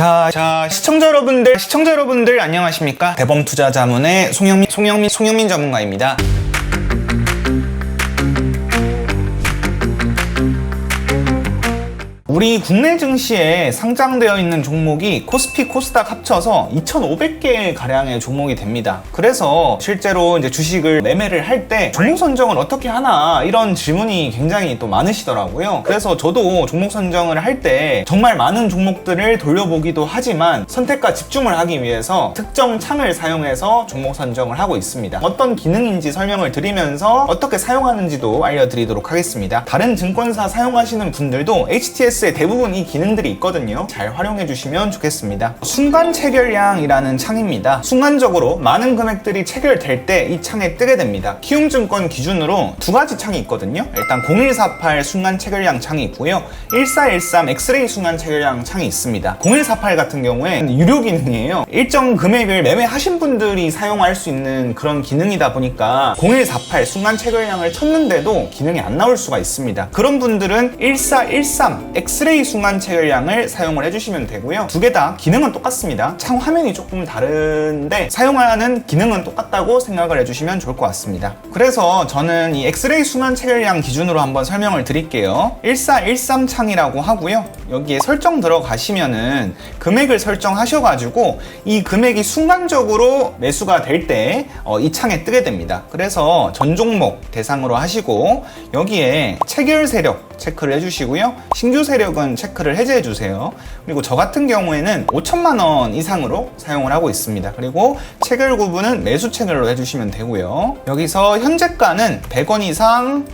자, 시청자 여러분들 안녕하십니까? 대범투자자문의 송영민 전문가입니다. 우리 국내 증시에 상장되어 있는 종목이 코스피, 코스닥 합쳐서 2,500개 가량의 종목이 됩니다. 그래서 실제로 이제 주식을 매매를 할 때 종목 선정을 어떻게 하나 이런 질문이 굉장히 또 많으시더라고요. 그래서 저도 종목 선정을 할 때 정말 많은 종목들을 돌려보기도 하지만 선택과 집중을 하기 위해서 특정 창을 사용해서 종목 선정을 하고 있습니다. 어떤 기능인지 설명을 드리면서 어떻게 사용하는지도 알려드리도록 하겠습니다. 다른 증권사 사용하시는 분들도 HTS에 대부분 이 기능들이 있거든요. 잘 활용해 주시면 좋겠습니다. 순간 체결량이라는 창입니다. 순간적으로 많은 금액들이 체결될 때 이 창에 뜨게 됩니다. 키움증권 기준으로 두 가지 창이 있거든요. 일단 0148 순간 체결량 창이 있고요. 1413 엑스레이 순간 체결량 창이 있습니다. 0148 같은 경우에 유료 기능이에요. 일정 금액을 매매하신 분들이 사용할 수 있는 그런 기능이다 보니까 0148 순간 체결량을 쳤는데도 기능이 안 나올 수가 있습니다. 그런 분들은 1413 엑스레이 순간 체결량을 사용을 해주시면 되고요. 두 개 다 기능은 똑같습니다. 창 화면이 조금 다른데 사용하는 기능은 똑같다고 생각을 해주시면 좋을 것 같습니다. 그래서 저는 이 엑스레이 순간 체결량 기준으로 한번 설명을 드릴게요. 1413 창이라고 하고요. 여기에 설정 들어가시면은 금액을 설정하셔가지고 이 금액이 순간적으로 매수가 될 때 이 창에 뜨게 됩니다. 그래서 전 종목 대상으로 하시고 여기에 체결 세력 체크를 해주시고요. 신규 세력은 체크를 해제해주세요. 그리고 저 같은 경우에는 5천만 원 이상으로 사용을 하고 있습니다. 그리고 체결 구분은 매수 체결로 해주시면 되고요. 여기서 현재가는 100원 이상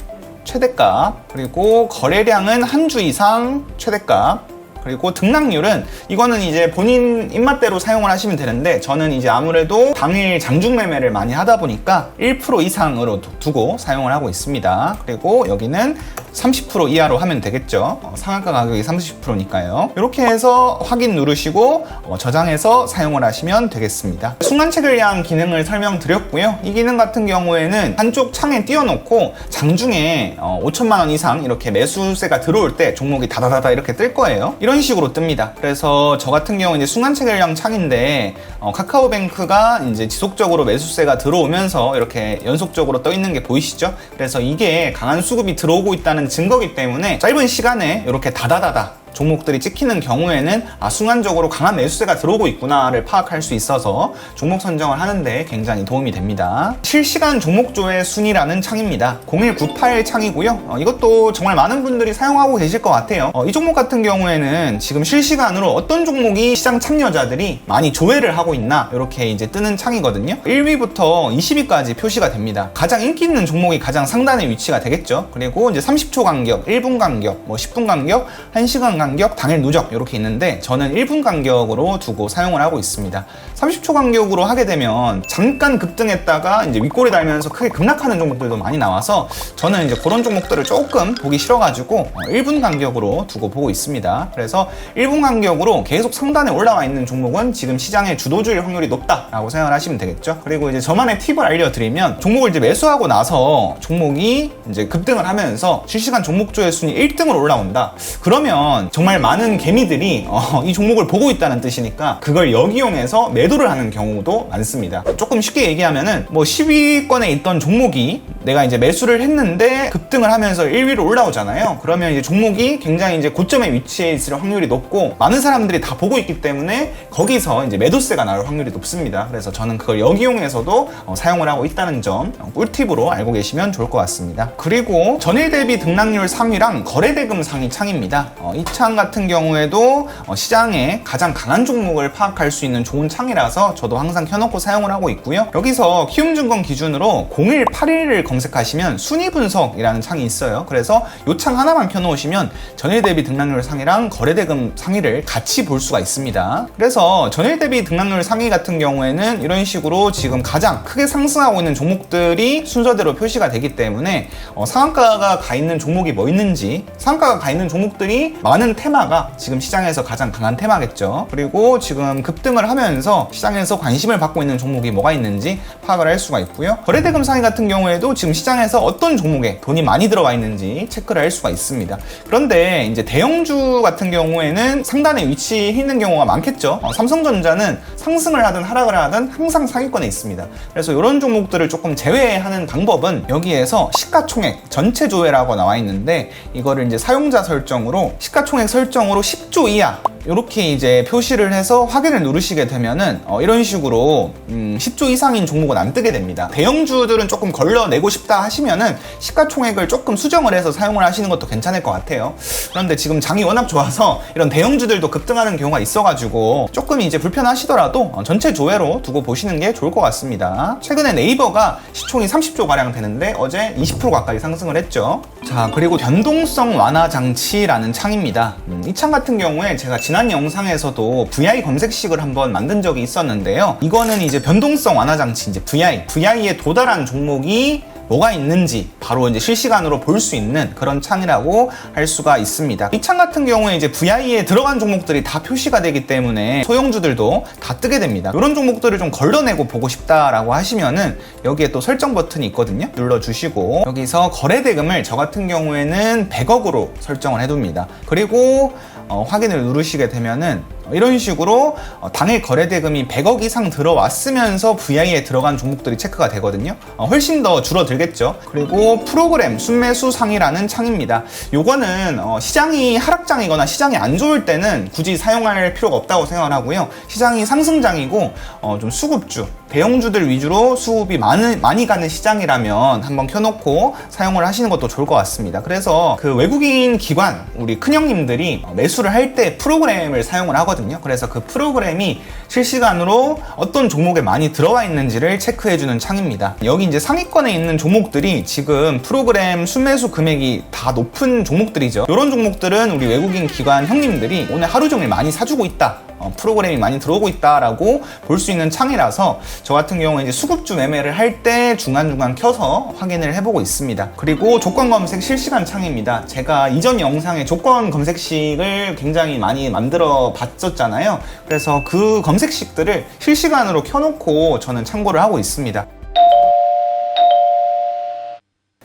최대값, 그리고 거래량은 한 주 이상 최대값, 그리고 등락률은 이거는 이제 본인 입맛대로 사용을 하시면 되는데 저는 이제 아무래도 당일 장중 매매를 많이 하다 보니까 1% 이상으로 두고 사용을 하고 있습니다. 그리고 여기는 30% 이하로 하면 되겠죠. 상한가 가격이 30%니까요. 이렇게 해서 확인 누르시고 저장해서 사용을 하시면 되겠습니다. 순간 체결량 기능을 설명드렸고요. 이 기능 같은 경우에는 한쪽 창에 띄워놓고 장중에 5천만 원 이상 이렇게 매수세가 들어올 때 종목이 다다다다 이렇게 뜰 거예요. 이런 식으로 뜹니다. 그래서 저 같은 경우는 이제 순간 체결량 창인데 카카오뱅크가 이제 지속적으로 매수세가 들어오면서 이렇게 연속적으로 떠 있는 게 보이시죠? 그래서 이게 강한 수급이 들어오고 있다는 증거기 때문에 짧은 시간에 이렇게 다다다다 종목들이 찍히는 경우에는 순간적으로 강한 매수세가 들어오고 있구나를 파악할 수 있어서 종목 선정을 하는데 굉장히 도움이 됩니다. 실시간 종목조회 순위라는 창입니다. 0198 창이고요. 이것도 정말 많은 분들이 사용하고 계실 것 같아요. 이 종목 같은 경우에는 지금 실시간으로 어떤 종목이 시장 참여자들이 많이 조회를 하고 있나 이렇게 이제 뜨는 창이거든요. 1위부터 20위까지 표시가 됩니다. 가장 인기 있는 종목이 가장 상단에 위치가 되겠죠. 그리고 이제 30초 간격, 1분 간격, 10분 간격, 1시간 간격, 당일 누적 이렇게 있는데 저는 1분 간격으로 두고 사용을 하고 있습니다. 30초 간격으로 하게 되면 잠깐 급등했다가 이제 윗골이 달면서 크게 급락하는 종목들도 많이 나와서 저는 이제 그런 종목들을 조금 보기 싫어가지고 1분 간격으로 두고 보고 있습니다. 그래서 1분 간격으로 계속 상단에 올라와 있는 종목은 지금 시장의 주도주일 확률이 높다라고 생각을 하시면 되겠죠. 그리고 이제 저만의 팁을 알려드리면 종목을 이제 매수하고 나서 종목이 이제 급등을 하면서 실시간 종목조회 순위 1등으로 올라온다. 그러면 정말 많은 개미들이 이 종목을 보고 있다는 뜻이니까 그걸 역이용해서 매도를 하는 경우도 많습니다. 조금 쉽게 얘기하면은 10위권에 있던 종목이 내가 이제 매수를 했는데 급등을 하면서 1위로 올라오잖아요. 그러면 이제 종목이 굉장히 이제 고점에 위치해 있을 확률이 높고 많은 사람들이 다 보고 있기 때문에 거기서 이제 매도세가 나올 확률이 높습니다. 그래서 저는 그걸 역이용해서도 사용을 하고 있다는 점 꿀팁으로 알고 계시면 좋을 것 같습니다. 그리고 전일 대비 등락률 상위랑 거래대금 상위 창입니다. 이 창 같은 경우에도 시장에 가장 강한 종목을 파악할 수 있는 좋은 창이라서 저도 항상 켜놓고 사용을 하고 있고요. 여기서 키움증권 기준으로 0181을 검색하시면 순위 분석이라는 창이 있어요. 그래서 이 창 하나만 켜놓으시면 전일 대비 등락률 상위랑 거래대금 상위를 같이 볼 수가 있습니다. 그래서 전일 대비 등락률 상위 같은 경우에는 이런 식으로 지금 가장 크게 상승하고 있는 종목들이 순서대로 표시가 되기 때문에 상한가가 가 있는 종목이 뭐 있는지, 상한가가 가 있는 종목들이 많은 라는 테마가 지금 시장에서 가장 강한 테마겠죠. 그리고 지금 급등을 하면서 시장에서 관심을 받고 있는 종목이 뭐가 있는지 파악을 할 수가 있고요. 거래대금 상위 같은 경우에도 지금 시장에서 어떤 종목에 돈이 많이 들어와 있는지 체크를 할 수가 있습니다. 그런데 이제 대형주 같은 경우에는 상단에 위치해 있는 경우가 많겠죠. 삼성전자는 상승을 하든 하락을 하든 항상 상위권에 있습니다. 그래서 이런 종목들을 조금 제외하는 방법은 여기에서 시가총액 전체 조회라고 나와 있는데, 이거를 이제 사용자 설정으로 시가총액 설정으로 10조 이하 이렇게 이제 표시를 해서 확인을 누르시게 되면은 이런 식으로 10조 이상인 종목은 안 뜨게 됩니다. 대형주들은 조금 걸러내고 싶다 하시면은 시가총액을 조금 수정을 해서 사용을 하시는 것도 괜찮을 것 같아요. 그런데 지금 장이 워낙 좋아서 이런 대형주들도 급등하는 경우가 있어가지고 조금 이제 불편하시더라도 전체 조회로 두고 보시는 게 좋을 것 같습니다. 최근에 네이버가 시총이 30조 가량 되는데 어제 20% 가까이 상승을 했죠. 자, 그리고 변동성 완화 장치라는 창입니다. 이 창 같은 경우에 제가 지난 영상에서도 VI 검색식을 한번 만든 적이 있었는데요. 이거는 이제 변동성 완화 장치, 이제 VI에 도달한 종목이 뭐가 있는지 바로 이제 실시간으로 볼 수 있는 그런 창이라고 할 수가 있습니다. 이 창 같은 경우에 이제 VI에 들어간 종목들이 다 표시가 되기 때문에 소형주들도 다 뜨게 됩니다. 이런 종목들을 좀 걸러내고 보고 싶다라고 하시면은 여기에 또 설정 버튼이 있거든요. 눌러주시고 여기서 거래대금을 저 같은 경우에는 100억으로 설정을 해둡니다. 그리고 확인을 누르시게 되면은 이런 식으로 당일 거래대금이 100억 이상 들어왔으면서 VI에 들어간 종목들이 체크가 되거든요. 훨씬 더 줄어들겠죠. 그리고 프로그램 순매수 상이라는 창입니다. 요거는 시장이 하락장이거나 시장이 안 좋을 때는 굳이 사용할 필요가 없다고 생각을 하고요. 시장이 상승장이고 좀 수급주, 대형주들 위주로 수급이 많이 가는 시장이라면 한번 켜놓고 사용을 하시는 것도 좋을 것 같습니다. 그래서 그 외국인 기관, 우리 큰형님들이 매수를 할 때 프로그램을 사용을 하거든요. 그래서 그 프로그램이 실시간으로 어떤 종목에 많이 들어와 있는지를 체크해주는 창입니다. 여기 이제 상위권에 있는 종목들이 지금 프로그램 순매수 금액이 다 높은 종목들이죠. 이런 종목들은 우리 외국인 기관 형님들이 오늘 하루 종일 많이 사주고 있다, 프로그램이 많이 들어오고 있다라고 볼 수 있는 창이라서 저 같은 경우에 이제 수급주 매매를 할 때 중간중간 켜서 확인을 해보고 있습니다. 그리고 조건 검색 실시간 창입니다. 제가 이전 영상에 조건 검색식을 굉장히 많이 만들어 봤었잖아요. 그래서 그 검색식들을 실시간으로 켜놓고 저는 참고를 하고 있습니다.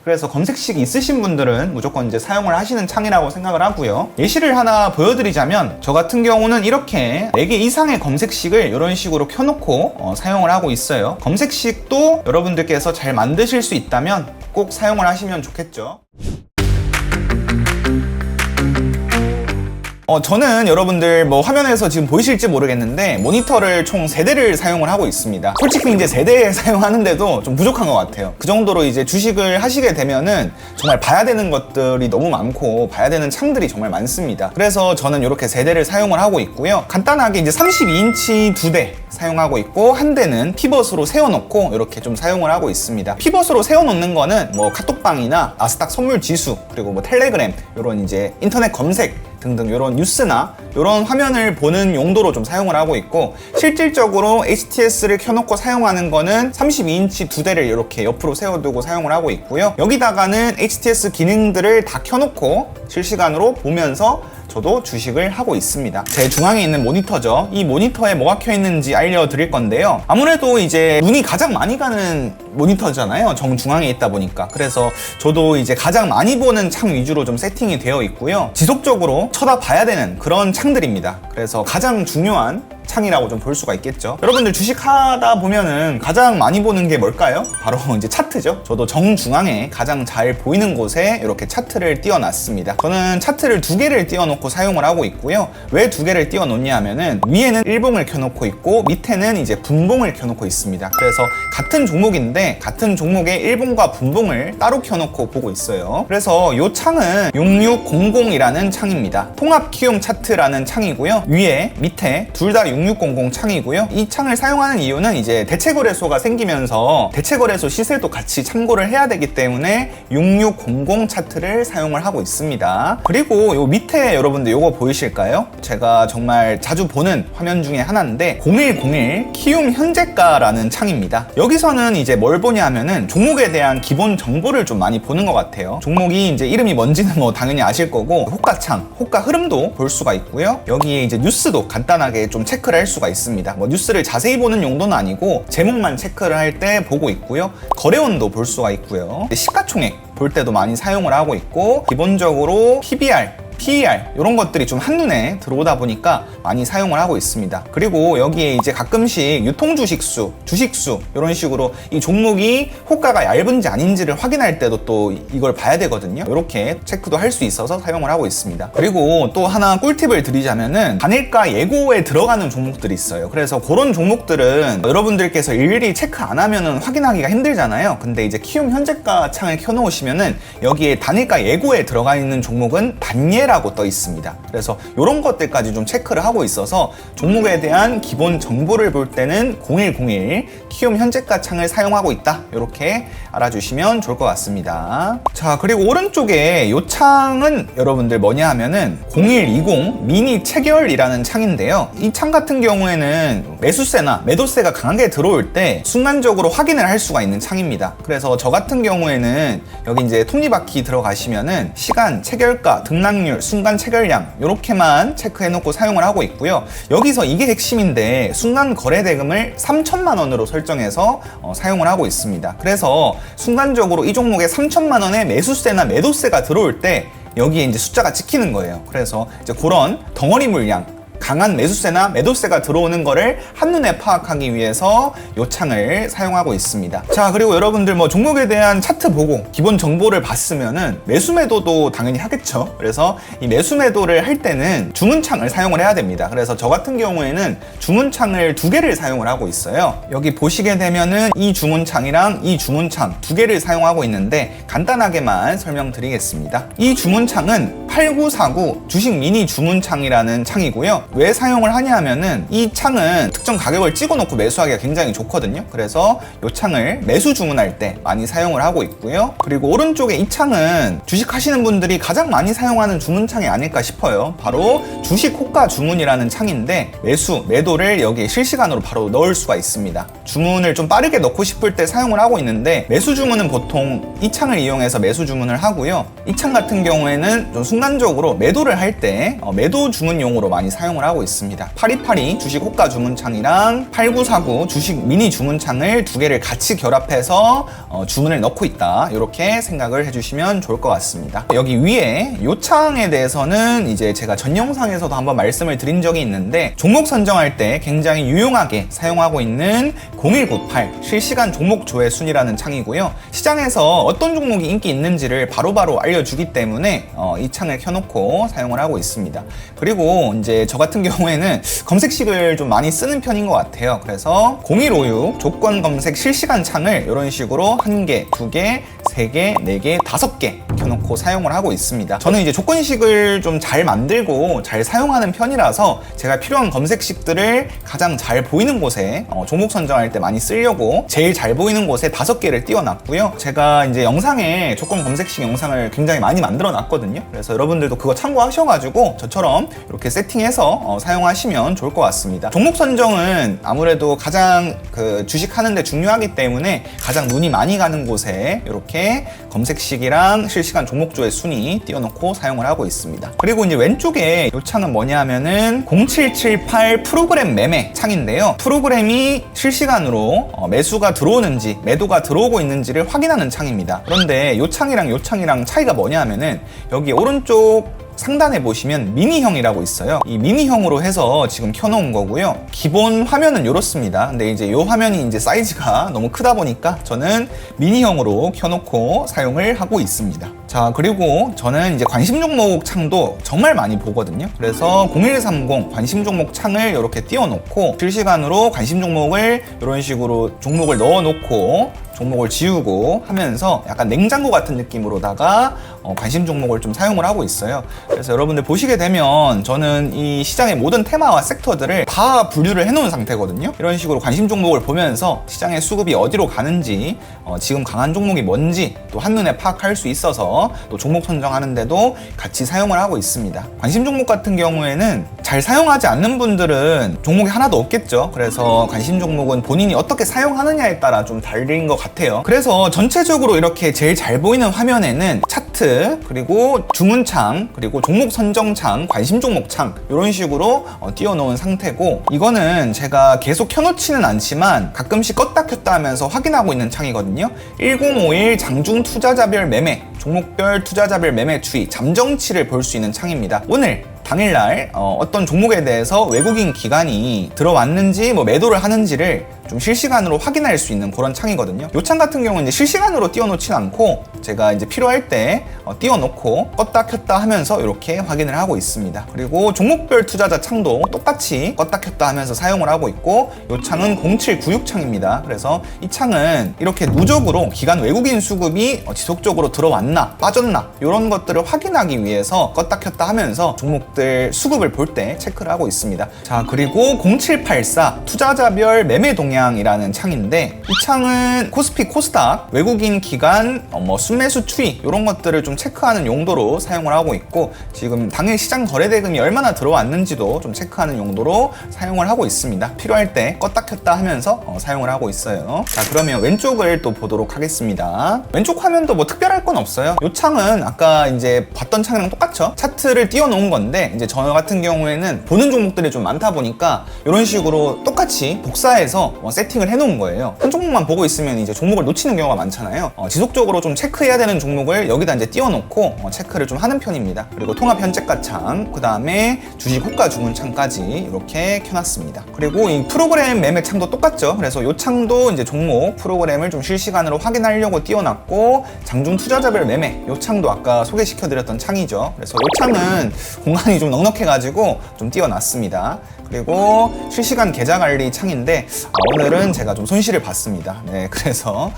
그래서 검색식이 있으신 분들은 무조건 이제 사용을 하시는 창이라고 생각을 하고요. 예시를 하나 보여드리자면 저 같은 경우는 이렇게 4개 이상의 검색식을 이런 식으로 켜놓고 사용을 하고 있어요. 검색식도 여러분들께서 잘 만드실 수 있다면 꼭 사용을 하시면 좋겠죠. 저는 여러분들 뭐 화면에서 지금 보이실지 모르겠는데 모니터를 총 3대를 사용을 하고 있습니다. 솔직히 이제 3대 사용하는데도 좀 부족한 것 같아요. 그 정도로 이제 주식을 하시게 되면은 정말 봐야 되는 것들이 너무 많고 봐야 되는 창들이 정말 많습니다. 그래서 저는 이렇게 3대를 사용을 하고 있고요. 간단하게 이제 32인치 2대 사용하고 있고, 한 대는 피벗으로 세워놓고 이렇게 좀 사용을 하고 있습니다. 피벗으로 세워놓는 거는 뭐 카톡방이나 나스닥 선물 지수, 그리고 뭐 텔레그램, 이런 이제 인터넷 검색 등등 이런 뉴스나 이런 화면을 보는 용도로 좀 사용을 하고 있고, 실질적으로 HTS를 켜놓고 사용하는 거는 32인치 2대를 이렇게 옆으로 세워두고 사용을 하고 있고요. 여기다가는 HTS 기능들을 다 켜놓고 실시간으로 보면서 저도 주식을 하고 있습니다. 제 중앙에 있는 모니터죠. 이 모니터에 뭐가 켜있는지 알려드릴 건데요. 아무래도 이제 눈이 가장 많이 가는 모니터잖아요. 정중앙에 있다 보니까. 그래서 저도 이제 가장 많이 보는 창 위주로 좀 세팅이 되어 있고요. 지속적으로 쳐다봐야 되는 그런 창들입니다. 그래서 가장 중요한 창이라고 좀 볼 수가 있겠죠. 여러분들 주식하다 보면은 가장 많이 보는 게 뭘까요? 바로 이제 차트죠. 저도 정중앙에 가장 잘 보이는 곳에 이렇게 차트를 띄워놨습니다. 저는 차트를 2개를 띄워놓고 사용을 하고 있고요. 왜 2개를 띄워놓냐 하면은 위에는 일봉을 켜놓고 있고 밑에는 이제 분봉을 켜놓고 있습니다. 그래서 같은 종목인데 같은 종목의 일봉과 분봉을 따로 켜놓고 보고 있어요. 그래서 이 창은 6600이라는 창입니다. 통합 키움 차트라는 창이고요. 위에 밑에 둘 다 6600 창이고요. 이 창을 사용하는 이유는 이제 대체거래소가 생기면서 대체거래소 시세도 같이 참고를 해야 되기 때문에 6600 차트를 사용을 하고 있습니다. 그리고 요 밑에 여러분들 요거 보이실까요? 제가 정말 자주 보는 화면 중에 하나인데 0101 키움 현재가라는 창입니다. 여기서는 이제 뭘 보냐 하면은 종목에 대한 기본 정보를 좀 많이 보는 것 같아요. 종목이 이제 이름이 뭔지는 뭐 당연히 아실 거고, 호가창, 호가 흐름도 볼 수가 있고요. 여기에 이제 뉴스도 간단하게 좀 체크를 할 수가 있습니다. 뭐 뉴스를 자세히 보는 용도는 아니고 제목만 체크를 할 때 보고 있고요. 거래원도 볼 수가 있고요. 시가총액 볼 때도 많이 사용을 하고 있고, 기본적으로 PBR, PER 이런 것들이 좀 한눈에 들어오다 보니까 많이 사용을 하고 있습니다. 그리고 여기에 이제 가끔씩 유통주식수, 주식수 이런 식으로 이 종목이 호가가 얇은지 아닌지를 확인할 때도 또 이걸 봐야 되거든요. 이렇게 체크도 할 수 있어서 사용을 하고 있습니다. 그리고 또 하나 꿀팁을 드리자면은 단일가 예고에 들어가는 종목들이 있어요. 그래서 그런 종목들은 여러분들께서 일일이 체크 안 하면은 확인하기가 힘들잖아요. 근데 이제 키움 현재가 창을 켜놓으시면은 여기에 단일가 예고에 들어가 있는 종목은 단예라고 떠 있습니다. 그래서 이런 것들까지 좀 체크를 하고 있어서 종목에 대한 기본 정보를 볼 때는 0101 키움 현재가 창을 사용하고 있다, 이렇게 알아주시면 좋을 것 같습니다. 자, 그리고 오른쪽에 이 창은 여러분들 뭐냐 하면은 0120 미니 체결이라는 창인데요. 이 창 같은 경우에는 매수세나 매도세가 강하게 들어올 때 순간적으로 확인을 할 수가 있는 창입니다. 그래서 저 같은 경우에는 여기 이제 톱니바퀴 들어가시면은 시간, 체결가, 등락률, 순간 체결량 이렇게만 체크해 놓고 사용을 하고 있고요. 여기서 이게 핵심인데 순간 거래 대금을 3천만 원으로 설정해서 사용을 하고 있습니다. 그래서 순간적으로 이 종목에 3천만 원의 매수세나 매도세가 들어올 때 여기에 이제 숫자가 찍히는 거예요. 그래서 이제 그런 덩어리 물량, 강한 매수세나 매도세가 들어오는 거를 한눈에 파악하기 위해서 이 창을 사용하고 있습니다. 자, 그리고 여러분들 뭐 종목에 대한 차트 보고 기본 정보를 봤으면은 매수 매도도 당연히 하겠죠. 그래서 이 매수 매도를 할 때는 주문창을 사용을 해야 됩니다. 그래서 저 같은 경우에는 주문창을 2개를 사용을 하고 있어요. 여기 보시게 되면은 이 주문창이랑 이 주문창 2개를 사용하고 있는데 간단하게만 설명드리겠습니다. 이 주문창은 8949 주식 미니 주문창이라는 창이고요. 왜 사용을 하냐 하면은 이 창은 특정 가격을 찍어놓고 매수하기가 굉장히 좋거든요. 그래서 이 창을 매수 주문할 때 많이 사용을 하고 있고요. 그리고 오른쪽에 이 창은 주식 하시는 분들이 가장 많이 사용하는 주문창이 아닐까 싶어요. 바로 주식 호가 주문이라는 창인데 매수, 매도를 여기에 실시간으로 바로 넣을 수가 있습니다. 주문을 좀 빠르게 넣고 싶을 때 사용을 하고 있는데 매수 주문은 보통 이 창을 이용해서 매수 주문을 하고요. 이 창 같은 경우에는 좀 순간적으로 매도를 할 때 매도 주문용으로 많이 사용을 하고 있습니다. 8282 주식 호가 주문창이랑 8949 주식 미니 주문창을 2개를 같이 결합해서 주문을 넣고 있다, 이렇게 생각을 해주시면 좋을 것 같습니다. 여기 위에 이 창에 대해서는 이제 제가 전 영상에서도 한번 말씀을 드린 적이 있는데 종목 선정할 때 굉장히 유용하게 사용하고 있는 0198 실시간 종목 조회 순위라는 창이고요. 시장에서 어떤 종목이 인기 있는지를 바로바로 알려주기 때문에 이 창을 켜놓고 사용을 하고 있습니다. 그리고 이제 저 같은 경우에는 검색식을 좀 많이 쓰는 편인 것 같아요. 그래서 0156 조건 검색 실시간 창을 이런 식으로 1개, 2개, 3개, 4개, 5개 켜놓고 사용을 하고 있습니다. 저는 이제 조건식을 좀 잘 만들고 잘 사용하는 편이라서 제가 필요한 검색식들을 가장 잘 보이는 곳에 종목 선정할 때 많이 쓰려고 제일 잘 보이는 곳에 5개를 띄워놨고요. 제가 이제 영상에 조건 검색식 영상을 굉장히 많이 만들어 놨거든요. 그래서 여러분들도 그거 참고하셔가지고 저처럼 이렇게 세팅해서 사용하시면 좋을 것 같습니다. 종목 선정은 아무래도 가장 주식하는데 중요하기 때문에 가장 눈이 많이 가는 곳에 이렇게 검색식이랑 실시간 종목조회 순위 띄워놓고 사용을 하고 있습니다. 그리고 이제 왼쪽에 이 창은 뭐냐 하면은 0778 프로그램 매매 창인데요. 프로그램이 실시간으로 매수가 들어오는지 매도가 들어오고 있는지를 확인하는 창입니다. 그런데 이 창이랑 차이가 뭐냐 하면은 여기 오른쪽 상단에 보시면 미니형이라고 있어요. 이 미니형으로 해서 지금 켜놓은 거고요. 기본 화면은 이렇습니다. 근데 이제 이 화면이 이제 사이즈가 너무 크다 보니까 저는 미니형으로 켜놓고 사용을 하고 있습니다. 자, 그리고 저는 이제 관심 종목 창도 정말 많이 보거든요. 그래서 0130 관심 종목 창을 이렇게 띄워놓고 실시간으로 관심 종목을 이런 식으로 종목을 넣어놓고 종목을 지우고 하면서 약간 냉장고 같은 느낌으로다가 관심 종목을 좀 사용을 하고 있어요. 그래서 여러분들 보시게 되면 저는 이 시장의 모든 테마와 섹터들을 다 분류를 해놓은 상태거든요. 이런 식으로 관심 종목을 보면서 시장의 수급이 어디로 가는지, 지금 강한 종목이 뭔지 또 한눈에 파악할 수 있어서 또 종목 선정하는데도 같이 사용을 하고 있습니다. 관심 종목 같은 경우에는 잘 사용하지 않는 분들은 종목이 하나도 없겠죠. 그래서 관심 종목은 본인이 어떻게 사용하느냐에 따라 좀 다른 것 같아요. 그래서 전체적으로 이렇게 제일 잘 보이는 화면에는 차트, 그리고 주문창, 그리고 종목 선정창, 관심 종목창 이런 식으로 띄워놓은 상태고, 이거는 제가 계속 켜놓지는 않지만 가끔씩 껐다 켰다 하면서 확인하고 있는 창이거든요. 1051 장중 투자자별 매매, 종목별 투자자별 매매 추이, 잠정치를 볼 수 있는 창입니다. 오늘 당일날 어떤 종목에 대해서 외국인 기관이 들어왔는지 매도를 하는지를 좀 실시간으로 확인할 수 있는 그런 창이거든요. 이 창 같은 경우는 이제 실시간으로 띄워놓진 않고 제가 이제 필요할 때 띄워놓고 껐다 켰다 하면서 이렇게 확인을 하고 있습니다. 그리고 종목별 투자자 창도 똑같이 껐다 켰다 하면서 사용을 하고 있고, 이 창은 0796 창입니다. 그래서 이 창은 이렇게 누적으로 기관 외국인 수급이 지속적으로 들어왔나 빠졌나 이런 것들을 확인하기 위해서 껐다 켰다 하면서 종목들 수급을 볼 때 체크를 하고 있습니다. 자, 그리고 0784 투자자별 매매 동향이라는 창인데, 이 창은 코스피 코스닥 외국인 기관 순매수 추이 이런 것들을 좀 체크하는 용도로 사용을 하고 있고, 지금 당일 시장 거래 대금이 얼마나 들어왔는지도 좀 체크하는 용도로 사용을 하고 있습니다. 필요할 때 껐다 켰다 하면서 사용을 하고 있어요. 자, 그러면 왼쪽을 또 보도록 하겠습니다. 왼쪽 화면도 특별할 건 없어요. 이 창은 아까 이제 봤던 창이랑 똑같죠. 차트를 띄워놓은 건데, 이제 저 같은 경우에는 보는 종목들이 좀 많다 보니까 이런 식으로 똑같이 복사해서 세팅을 해놓은 거예요. 한 종목만 보고 있으면 이제 종목을 놓치는 경우가 많잖아요. 지속적으로 좀 체크해야 되는 종목을 여기다 이제 띄워놓고 체크를 좀 하는 편입니다. 그리고 통합 현재가 창, 그 다음에 주식 호가 주문 창까지 이렇게 켜놨습니다. 그리고 이 프로그램 매매 창도 똑같죠. 그래서 이 창도 이제 종목 프로그램을 좀 실시간으로 확인하려고 띄워놨고, 장중 투자자별 매매 이 창도 아까 소개시켜드렸던 창이죠. 그래서 이 창은 공간이 좀 넉넉해가지고 좀 띄워놨습니다. 그리고 실시간 계좌 관리 창인데 오늘은 제가 좀 손실을 봤습니다. 네, 그래서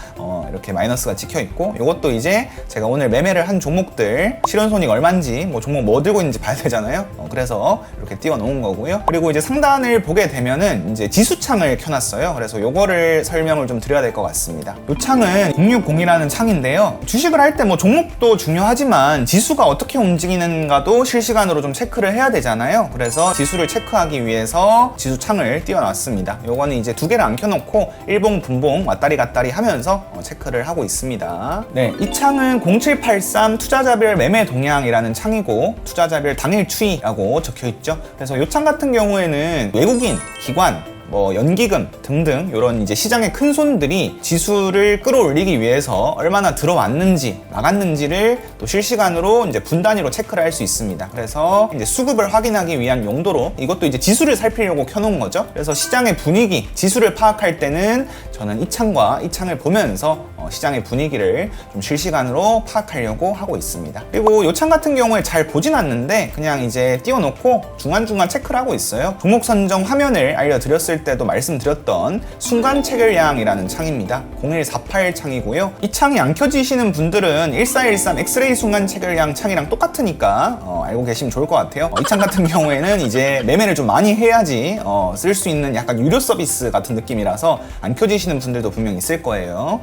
이렇게 마이너스가 찍혀 있고, 이것도 이제 제가 오늘 매매를 한 종목들 실현손익 얼마인지 종목 뭐 들고 있는지 봐야 되잖아요. 그래서 이렇게 띄워 놓은 거고요. 그리고 이제 상단을 보게 되면은 이제 지수창을 켜놨어요. 그래서 요거를 설명을 좀 드려야 될 것 같습니다. 이 창은 0602라는 창인데요. 주식을 할 때 종목도 중요하지만 지수가 어떻게 움직이는가도 실시간으로 좀 체크를 해야 되잖아요. 그래서 지수를 체크하기 위해서 지수창을 띄워놨습니다. 요거는 이제 두 개를 안 켜놓고 일봉 분봉 왔다리 갔다리 하면서 체크를 하고 있습니다. 네, 이 창은 0783 투자자별 매매 동향이라는 창이고, 투자자별 당일 추이라고 적혀있죠. 그래서 이 창 같은 경우에는 외국인 기관 연기금 등등 이런 이제 시장의 큰 손들이 지수를 끌어올리기 위해서 얼마나 들어왔는지 나갔는지를 또 실시간으로 이제 분 단위로 체크를 할 수 있습니다. 그래서 이제 수급을 확인하기 위한 용도로 이것도 이제 지수를 살피려고 켜놓은 거죠. 그래서 시장의 분위기, 지수를 파악할 때는 저는 이 창과 이 창을 보면서 시장의 분위기를 좀 실시간으로 파악하려고 하고 있습니다. 그리고 이 창 같은 경우에 잘 보진 않는데 그냥 이제 띄워놓고 중간중간 체크를 하고 있어요. 종목 선정 화면을 알려드렸을 때도 말씀드렸던 순간 체결량이라는 창입니다. 0148 창이고요. 이 창이 안 켜지시는 분들은 1413 엑스레이 순간 체결량 창이랑 똑같으니까 알고 계시면 좋을 것 같아요. 이 창 같은 경우에는 이제 매매를 좀 많이 해야지 쓸 수 있는 약간 유료 서비스 같은 느낌이라서 안 켜지시는 분들도 분명 있을 거예요.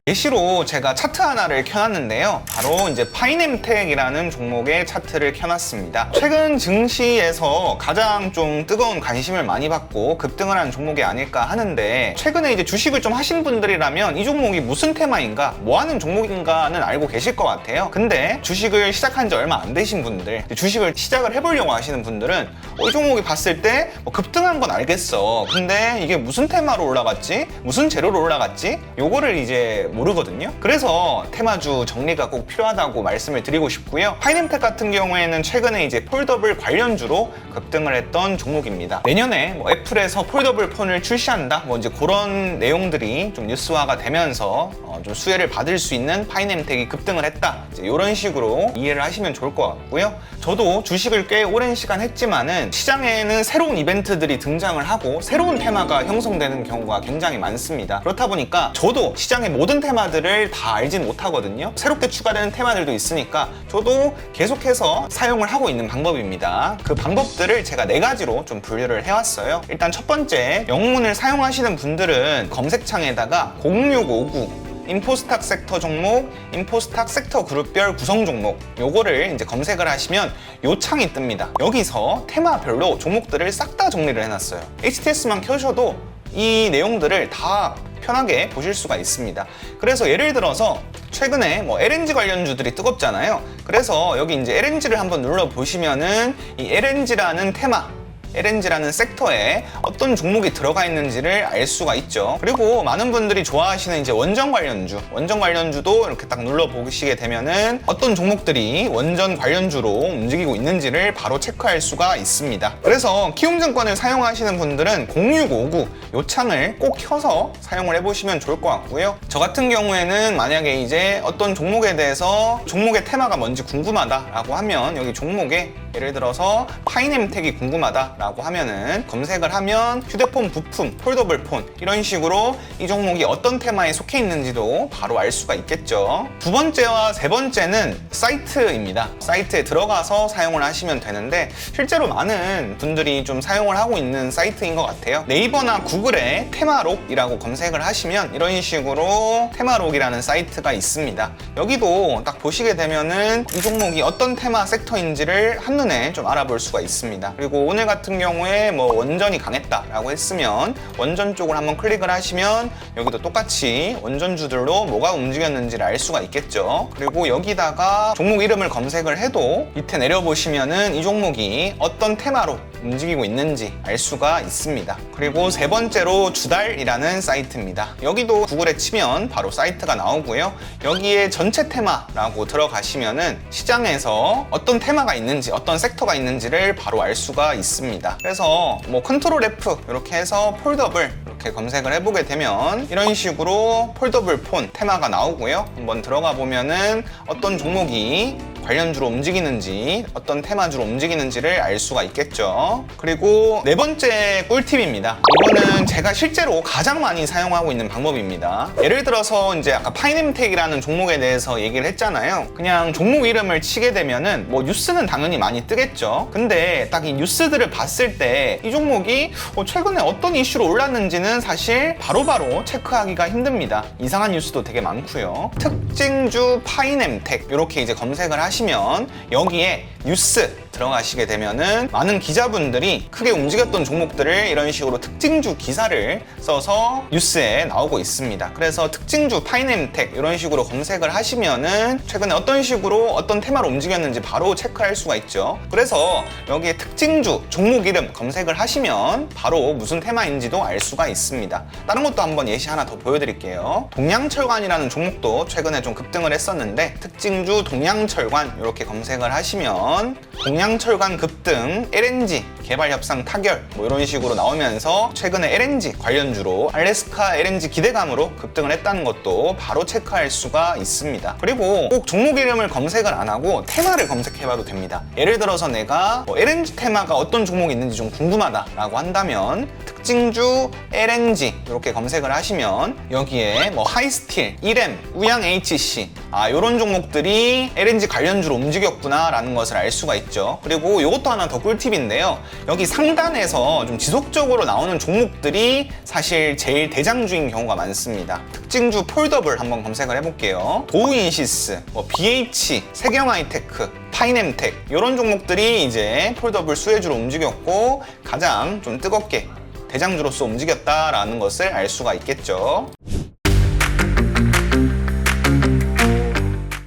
예시로 제가 차트 하나를 켜놨는데요. 바로 이제 파이넴텍이라는 종목의 차트를 켜놨습니다. 최근 증시에서 가장 좀 뜨거운 관심을 많이 받고 급등을 한 종목이 아닐까 하는데, 최근에 이제 주식을 좀 하신 분들이라면 이 종목이 무슨 테마인가, 뭐 하는 종목인가는 알고 계실 것 같아요. 근데 주식을 시작한 지 얼마 안 되신 분들, 주식을 시작을 해보려고 하시는 분들은 이 종목이 봤을 때 급등한 건 알겠어. 근데 이게 무슨 테마로 올라갔지? 무슨 재료로 올라갔지? 요거를 이제 모르거든요. 그래서 테마주 정리가 꼭 필요하다고 말씀을 드리고 싶고요. 파이넴텍 같은 경우에는 최근에 이제 폴더블 관련주로 급등을 했던 종목입니다. 내년에 애플에서 폴더블 폰을 출시한다, 이제 그런 내용들이 좀 뉴스화가 되면서 좀 수혜를 받을 수 있는 파이넴텍이 급등을 했다, 이제 이런 식으로 이해를 하시면 좋을 것 같고요. 저도 주식을 꽤 오랜 시간 했지만은 요즘에는 시장에는 새로운 이벤트들이 등장을 하고 새로운 테마가 형성되는 경우가 굉장히 많습니다. 그렇다 보니까 저도 시장의 모든 테마들을 다 알진 못하거든요. 새롭게 추가되는 테마들도 있으니까 저도 계속해서 사용을 하고 있는 방법입니다. 그 방법들을 제가 4가지로 좀 분류를 해왔어요. 일단 첫 번째, 영문을 사용하시는 분들은 검색창에다가 0659 인포스탁 섹터 종목, 인포스탁 섹터 그룹별 구성 종목, 요거를 이제 검색을 하시면 요 창이 뜹니다. 여기서 테마별로 종목들을 싹 다 정리를 해놨어요. HTS만 켜셔도 이 내용들을 다 편하게 보실 수가 있습니다. 그래서 예를 들어서 최근에 뭐 LNG 관련주들이 뜨겁잖아요. 그래서 여기 이제 LNG를 한번 눌러 보시면은 이 LNG라는 테마, LNG라는 섹터에 어떤 종목이 들어가 있는지를 알 수가 있죠. 그리고 많은 분들이 좋아하시는 이제 원전 관련주도 이렇게 딱 눌러 보시게 되면은 어떤 종목들이 원전 관련주로 움직이고 있는지를 바로 체크할 수가 있습니다. 그래서 키움증권을 사용하시는 분들은 0659 요 창을 꼭 켜서 사용을 해보시면 좋을 것 같고요. 저 같은 경우에는 만약에 이제 어떤 종목에 대해서 종목의 테마가 뭔지 궁금하다라고 하면 여기 종목에 예를 들어서 파이넴텍이 궁금하다라고 하면은 검색을 하면 휴대폰 부품, 폴더블 폰 이런 식으로 이 종목이 어떤 테마에 속해 있는지도 바로 알 수가 있겠죠. 두 번째와 세 번째는 사이트입니다. 사이트에 들어가서 사용을 하시면 되는데 실제로 많은 분들이 좀 사용을 하고 있는 사이트인 것 같아요. 네이버나 구글에 테마록이라고 검색을 하시면 이런 식으로 테마록이라는 사이트가 있습니다. 여기도 딱 보시게 되면은 이 종목이 어떤 테마 섹터인지를 한눈에 좀 알아볼 수가 있습니다. 그리고 오늘 같은 경우에 뭐 원전이 강했다라고 했으면 원전 쪽을 한번 클릭을 하시면 여기도 똑같이 원전주들로 뭐가 움직였는지를 알 수가 있겠죠. 그리고 여기다가 종목 이름을 검색을 해도 밑에 내려보시면은 이 종목이 어떤 테마로 움직이고 있는지 알 수가 있습니다. 그리고 세 번째로 주달이라는 사이트입니다. 여기도 구글에 치면 바로 사이트가 나오고요. 여기에 전체 테마라고 들어가시면은 시장에서 어떤 테마가 있는지 어떤 섹터가 있는지를 바로 알 수가 있습니다. 그래서 뭐 컨트롤 F 이렇게 해서 폴더블 이렇게 검색을 해보게 되면 이런 식으로 폴더블 폰 테마가 나오고요. 한번 들어가 보면은 어떤 종목이 관련주로 움직이는지 어떤 테마주로 움직이는지를 알 수가 있겠죠. 그리고 네 번째 꿀팁입니다. 이거는 제가 실제로 가장 많이 사용하고 있는 방법입니다. 예를 들어서 이제 아까 파이넴텍이라는 종목에 대해서 얘기를 했잖아요. 그냥 종목 이름을 치게 되면은 뭐 뉴스는 당연히 많이 뜨겠죠. 근데 딱 이 뉴스들을 봤을 때 이 종목이 최근에 어떤 이슈로 올랐는지는 사실 바로바로 체크하기가 힘듭니다. 이상한 뉴스도 되게 많고요. 특징주 파이넴텍 이렇게 이제 검색을 하시면 여기에 뉴스 들어가시게 되면은 많은 기자분들이 크게 움직였던 종목들을 이런 식으로 특징주 기사를 써서 뉴스에 나오고 있습니다. 그래서 특징주 파이넴텍 이런 식으로 검색을 하시면은 최근에 어떤 식으로 어떤 테마로 움직였는지 바로 체크할 수가 있죠. 그래서 여기에 특징주 종목 이름 검색을 하시면 바로 무슨 테마인지도 알 수가 있습니다. 다른 것도 한번 예시 하나 더 보여드릴게요. 동양철관이라는 종목도 최근에 좀 급등을 했었는데 특징주 동양철관 이렇게 검색을 하시면 동양철관 급등, LNG 개발 협상 타결 뭐 이런 식으로 나오면서 최근에 LNG 관련주로 알래스카 LNG 기대감으로 급등을 했다는 것도 바로 체크할 수가 있습니다. 그리고 꼭 종목 이름을 검색을 안 하고 테마를 검색해봐도 됩니다. 예를 들어서 내가 LNG 테마가 어떤 종목이 있는지 좀 궁금하다라고 한다면 특징주 LNG 이렇게 검색을 하시면 여기에 뭐 하이스틸, 이램, 우양HC 이런 종목들이 LNG 관련주로 움직였구나 라는 것을 알 수가 있죠. 그리고 이것도 하나 더 꿀팁인데요. 여기 상단에서 좀 지속적으로 나오는 종목들이 사실 제일 대장주인 경우가 많습니다. 특징주 폴더블 한번 검색을 해볼게요. 도우인시스, 뭐 BH, 세경하이테크, 파이넴텍 이런 종목들이 이제 폴더블 수혜주로 움직였고 가장 좀 뜨겁게 대장주로서 움직였다라는 것을 알 수가 있겠죠.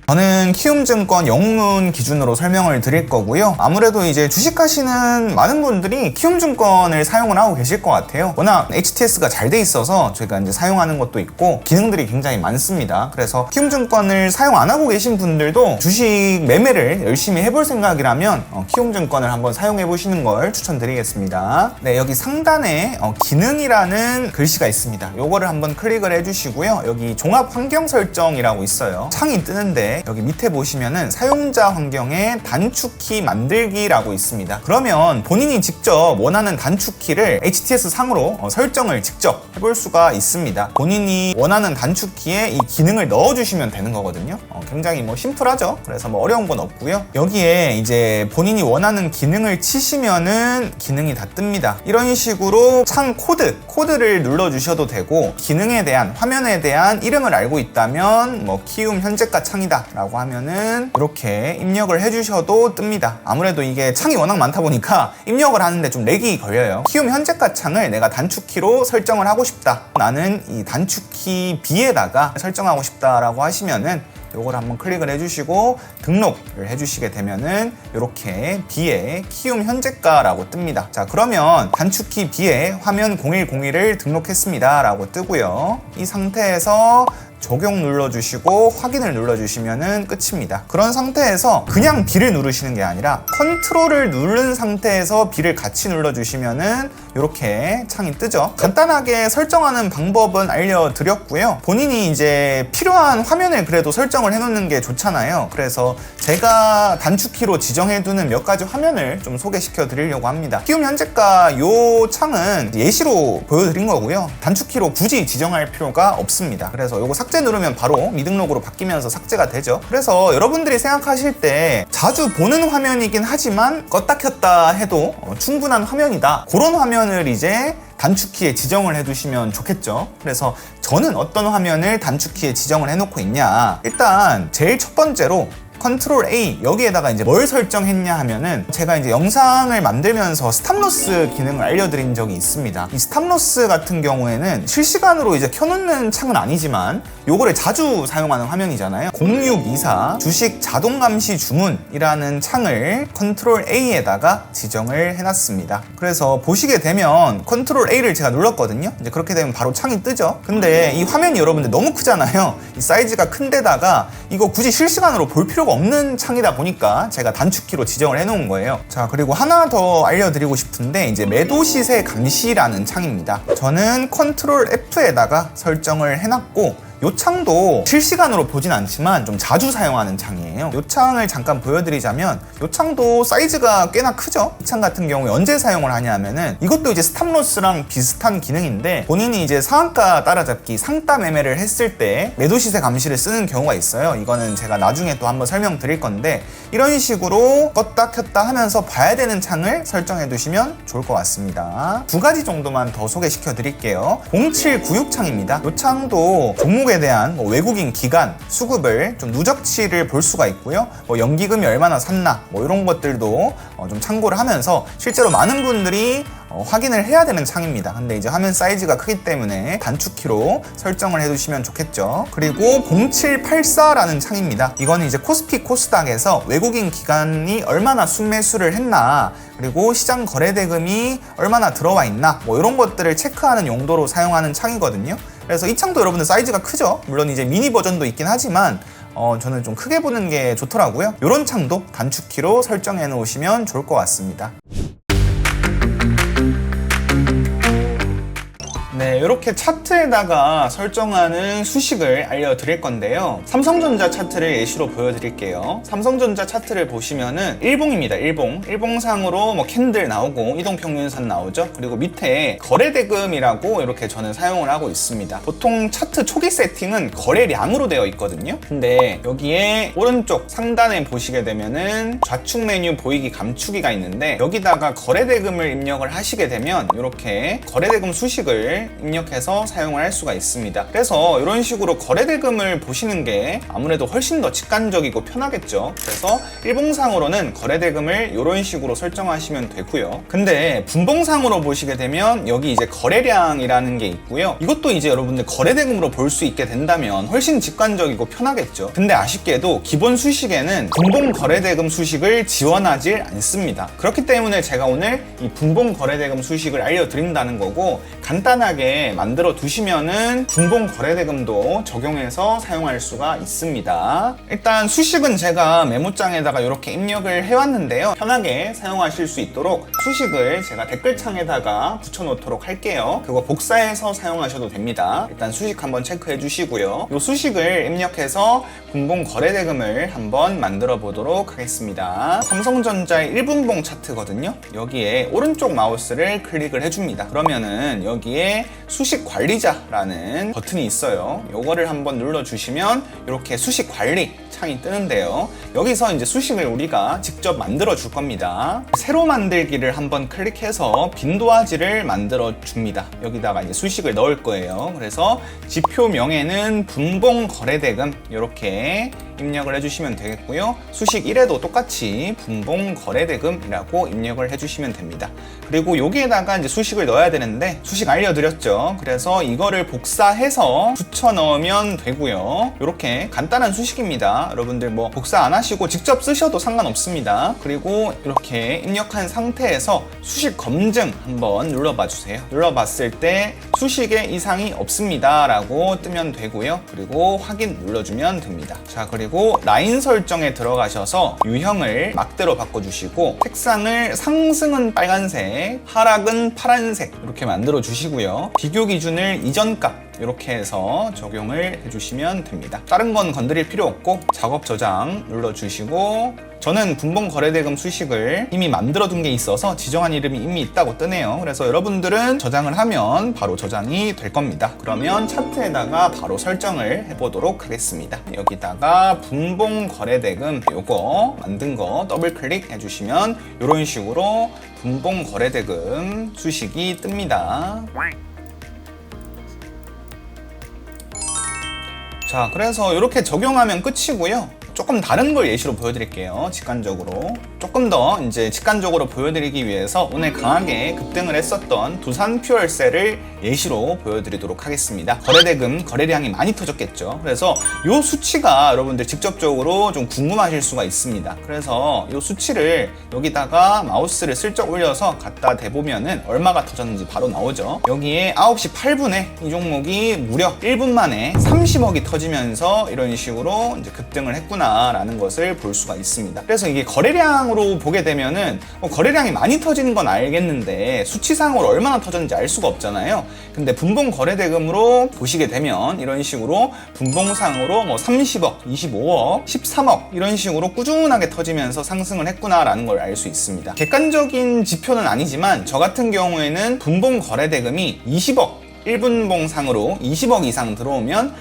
저는 키움증권 영문 기준으로 설명을 드릴 거고요. 아무래도 이제 주식하시는 많은 분들이 키움증권을 사용을 하고 계실 것 같아요. 워낙 HTS가 잘 돼 있어서 저희가 이제 사용하는 것도 있고 기능들이 굉장히 많습니다. 그래서 키움증권을 사용 안 하고 계신 분들도 주식 매매를 열심히 해볼 생각이라면 키움증권을 한번 사용해 보시는 걸 추천드리겠습니다. 네, 여기 상단에 기능이라는 글씨가 있습니다. 요거를 한번 클릭을 해주시고요. 여기 종합 환경 설정이라고 있어요. 창이 뜨는데 때 여기 밑에 보시면은 사용자 환경의 단축키 만들기라고 있습니다. 그러면 본인이 직접 원하는 단축키를 HTS 상으로 설정을 직접 해볼 수가 있습니다. 본인이 원하는 단축키에 이 기능을 넣어주시면 되는 거거든요. 굉장히 심플하죠. 그래서 어려운 건 없고요. 여기에 이제 본인이 원하는 기능을 치시면은 기능이 다 뜹니다. 이런 식으로 창 코드를 눌러주셔도 되고, 기능에 대한, 화면에 대한 이름을 알고 있다면 키움 현재가 창이다 라고 하면은 이렇게 입력을 해주셔도 뜹니다. 아무래도 이게 창이 워낙 많다 보니까 입력을 하는데 좀 렉이 걸려요. 키움 현재가 창을 내가 단축키로 설정을 하고 싶다, 나는 이 단축키 B에다가 설정하고 싶다 라고 하시면은 요걸 한번 클릭을 해주시고 등록을 해주시게 되면은 이렇게 B에 키움 현재가라고 뜹니다. 자, 그러면 단축키 B에 화면 0101을 등록했습니다 라고 뜨고요. 이 상태에서 적용 눌러주시고 확인을 눌러주시면은 끝입니다. 그런 상태에서 그냥 B를 누르시는 게 아니라 컨트롤을 누른 상태에서 B를 같이 눌러주시면은 이렇게 창이 뜨죠. 간단하게 설정하는 방법은 알려드렸고요. 본인이 이제 필요한 화면을 그래도 설정을 해놓는 게 좋잖아요. 그래서 제가 단축키로 지정해두는 몇 가지 화면을 좀 소개시켜 드리려고 합니다. 키움 현재가 요 창은 예시로 보여드린 거고요. 단축키로 굳이 지정할 필요가 없습니다. 그래서 요거 삭제 누르면 바로 미등록으로 바뀌면서 삭제가 되죠. 그래서 여러분들이 생각하실 때 자주 보는 화면이긴 하지만 껐다 켰다 해도 충분한 화면이다, 그런 화면을 이제 단축키에 지정을 해두시면 좋겠죠. 그래서 저는 어떤 화면을 단축키에 지정을 해놓고 있냐, 일단 제일 첫 번째로 컨트롤 A, 여기에다가 이제 뭘 설정했냐 하면은, 제가 이제 영상을 만들면서 스탑로스 기능을 알려드린 적이 있습니다. 이 스탑로스 같은 경우에는 실시간으로 이제 켜놓는 창은 아니지만 요거를 자주 사용하는 화면이잖아요. 0624 주식 자동 감시 주문이라는 창을 컨트롤 A에다가 지정을 해놨습니다. 그래서 보시게 되면 컨트롤 A를 제가 눌렀거든요. 이제 그렇게 되면 바로 창이 뜨죠. 근데 이 화면이 여러분들 너무 크잖아요. 이 사이즈가 큰데다가 이거 굳이 실시간으로 볼 필요가 없는 창이다 보니까 제가 단축키로 지정을 해놓은 거예요. 자, 그리고 하나 더 알려드리고 싶은데, 이제 매도 시세 감시라는 창입니다. 저는 컨트롤 F에다가 설정을 해놨고, 요 창도 실시간으로 보진 않지만 좀 자주 사용하는 창이에요. 요 창을 잠깐 보여드리자면, 요 창도 사이즈가 꽤나 크죠. 이 창 같은 경우에 언제 사용을 하냐면은, 이것도 이제 스탑로스랑 비슷한 기능인데, 본인이 이제 상한가 따라잡기, 상따 매매를 했을 때 매도 시세 감시를 쓰는 경우가 있어요. 이거는 제가 나중에 또 한번 설명드릴 건데, 이런 식으로 껐다 켰다 하면서 봐야 되는 창을 설정해 두시면 좋을 것 같습니다. 두 가지 정도만 더 소개시켜 드릴게요. 0796 창입니다. 이 창도 종목에 대한 외국인 기관 수급을 좀 누적치를 볼 수가 있고요. 연기금이 얼마나 샀나 이런 것들도 좀 참고를 하면서 실제로 많은 분들이 확인을 해야 되는 창입니다. 근데 이제 화면 사이즈가 크기 때문에 단축키로 설정을 해두시면 좋겠죠. 그리고 0784라는 창입니다. 이거는 이제 코스피 코스닥에서 외국인 기관이 얼마나 순매수를 했나, 그리고 시장 거래대금이 얼마나 들어와 있나, 이런 것들을 체크하는 용도로 사용하는 창이거든요. 그래서 이 창도 여러분들 사이즈가 크죠. 물론 이제 미니 버전도 있긴 하지만 저는 좀 크게 보는 게 좋더라고요. 이런 창도 단축키로 설정해 놓으시면 좋을 것 같습니다. 네, 이렇게 차트에다가 설정하는 수식을 알려드릴 건데요. 삼성전자 차트를 예시로 보여드릴게요. 삼성전자 차트를 보시면은 일봉입니다. 일봉상으로 캔들 나오고 이동평균선 나오죠. 그리고 밑에 거래대금이라고 이렇게 저는 사용을 하고 있습니다. 보통 차트 초기 세팅은 거래량으로 되어 있거든요. 근데 여기에 오른쪽 상단에 보시게 되면은 좌측 메뉴 보이기 감추기가 있는데, 여기다가 거래대금을 입력을 하시게 되면 이렇게 거래대금 수식을 입력해서 사용을 할 수가 있습니다. 그래서 이런 식으로 거래대금을 보시는 게 아무래도 훨씬 더 직관적이고 편하겠죠. 그래서 일봉상으로는 거래대금을 이런 식으로 설정하시면 되고요. 근데 분봉상으로 보시게 되면 여기 이제 거래량이라는 게 있고요. 이것도 이제 여러분들 거래대금으로 볼 수 있게 된다면 훨씬 직관적이고 편하겠죠. 근데 아쉽게도 기본 수식에는 분봉 거래대금 수식을 지원하지 않습니다. 그렇기 때문에 제가 오늘 이 분봉 거래대금 수식을 알려드린다는 거고, 간단하게 비슷하게 만들어 두시면은 분봉 거래대금도 적용해서 사용할 수가 있습니다. 일단 수식은 제가 메모장에다가 이렇게 입력을 해왔는데요. 편하게 사용하실 수 있도록 수식을 제가 댓글창에다가 붙여놓도록 할게요. 그거 복사해서 사용하셔도 됩니다. 일단 수식 한번 체크해 주시고요. 이 수식을 입력해서 분봉 거래대금을 한번 만들어 보도록 하겠습니다. 삼성전자의 1분봉 차트거든요. 여기에 오른쪽 마우스를 클릭을 해줍니다. 그러면은 여기에 수식 관리자라는 버튼이 있어요. 요거를 한번 눌러주시면 이렇게 수식 관리 창이 뜨는데요. 여기서 이제 수식을 우리가 직접 만들어 줄 겁니다. 새로 만들기를 한번 클릭해서 빈도화지를 만들어 줍니다. 여기다가 이제 수식을 넣을 거예요. 그래서 지표명에는 분봉 거래대금 이렇게 입력을 해주시면 되겠고요. 수식 1에도 똑같이 분봉 거래대금이라고 입력을 해주시면 됩니다. 그리고 여기에다가 이제 수식을 넣어야 되는데 수식 알려드렸죠. 그래서 이거를 복사해서 붙여 넣으면 되고요. 이렇게 간단한 수식입니다. 여러분들 뭐 복사 안 하시고 직접 쓰셔도 상관없습니다. 그리고 이렇게 입력한 상태에서 수식 검증 한번 눌러봐 주세요. 눌러봤을 때 수식에 이상이 없습니다 라고 뜨면 되고요. 그리고 확인 눌러주면 됩니다. 자, 그리고 라인 설정에 들어가셔서 유형을 막대로 바꿔주시고 색상을 상승은 빨간색, 하락은 파란색 이렇게 만들어 주시고요. 비교 기준을 이전값 이렇게 해서 적용을 해주시면 됩니다. 다른 건 건드릴 필요 없고 작업 저장 눌러주시고 저는 분봉 거래대금 수식을 이미 만들어 둔 게 있어서 지정한 이름이 이미 있다고 뜨네요. 그래서 여러분들은 저장을 하면 바로 저장이 될 겁니다. 그러면 차트에다가 바로 설정을 해보도록 하겠습니다. 여기다가 분봉 거래대금 요거 만든 거 더블 클릭 해주시면 이런 식으로 분봉 거래대금 수식이 뜹니다. 자, 그래서 이렇게 적용하면 끝이고요. 조금 다른 걸 예시로 보여드릴게요. 직관적으로. 조금 더 이제 직관적으로 보여드리기 위해서 오늘 강하게 급등을 했었던 두산 퓨얼셀을 예시로 보여드리도록 하겠습니다. 거래대금, 거래량이 많이 터졌겠죠. 그래서 이 수치가 여러분들 직접적으로 좀 궁금하실 수가 있습니다. 그래서 이 수치를 여기다가 마우스를 슬쩍 올려서 갖다 대보면은 얼마가 터졌는지 바로 나오죠. 여기에 9시 8분에 이 종목이 무려 1분 만에 30억이 터지면서 이런 식으로 이제 급등을 했구나 라는 것을 볼 수가 있습니다. 그래서 이게 거래량으로 보게 되면은 거래량이 많이 터지는 건 알겠는데 수치상으로 얼마나 터졌는지 알 수가 없잖아요. 근데 분봉 거래대금으로 보시게 되면 이런 식으로 분봉상으로 뭐 30억, 25억, 13억 이런 식으로 꾸준하게 터지면서 상승을 했구나 라는 걸 알 수 있습니다. 객관적인 지표는 아니지만 저 같은 경우에는 분봉 거래대금이 20억 1분봉상으로 20억 이상 들어오면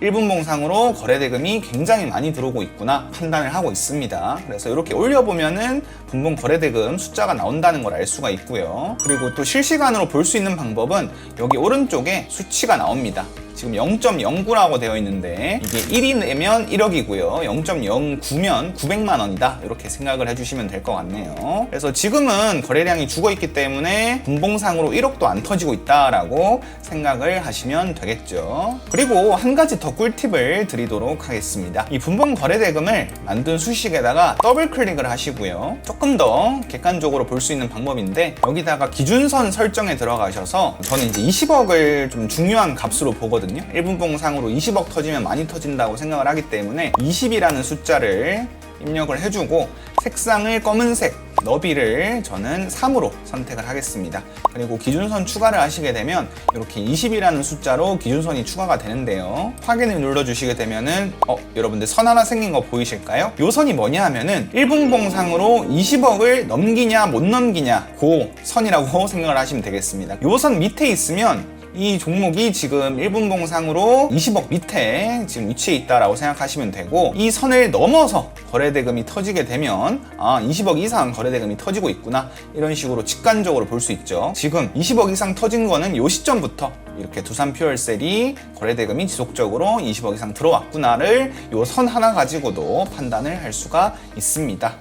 1분봉상으로 거래대금이 굉장히 많이 들어오고 있구나 판단을 하고 있습니다. 그래서 이렇게 올려보면은 분봉 거래대금 숫자가 나온다는 걸 알 수가 있고요. 그리고 또 실시간으로 볼 수 있는 방법은 여기 오른쪽에 수치가 나옵니다. 지금 0.09라고 되어 있는데 이게 1이 내면 1억이고요. 0.09면 900만 원이다. 이렇게 생각을 해주시면 될 것 같네요. 그래서 지금은 거래량이 죽어있기 때문에 분봉상으로 1억도 안 터지고 있다라고 생각을 하시면 되겠죠. 그리고 한 가지 더 꿀팁을 드리도록 하겠습니다. 이 분봉 거래대금을 만든 수식에다가 더블 클릭을 하시고요. 조금 더 객관적으로 볼 수 있는 방법인데 여기다가 기준선 설정에 들어가셔서 저는 이제 20억을 좀 중요한 값으로 보거든요. 1분봉상으로 20억 터지면 많이 터진다고 생각을 하기 때문에 20이라는 숫자를 입력을 해주고 색상을 검은색, 너비를 저는 3으로 선택을 하겠습니다. 그리고 기준선 추가를 하시게 되면 이렇게 20이라는 숫자로 기준선이 추가가 되는데요. 확인을 눌러주시게 되면은 여러분들 선 하나 생긴 거 보이실까요? 이 선이 뭐냐 하면은 1분봉상으로 20억을 넘기냐 못 넘기냐 그 선이라고 생각을 하시면 되겠습니다. 이 선 밑에 있으면 이 종목이 지금 1분봉상으로 20억 밑에 지금 위치해 있다라고 생각하시면 되고 이 선을 넘어서 거래대금이 터지게 되면 20억 이상 거래대금이 터지고 있구나 이런 식으로 직관적으로 볼 수 있죠. 지금 20억 이상 터진 거는 이 시점부터 이렇게 두산 퓨얼셀이 거래대금이 지속적으로 20억 이상 들어왔구나를 이 선 하나 가지고도 판단을 할 수가 있습니다.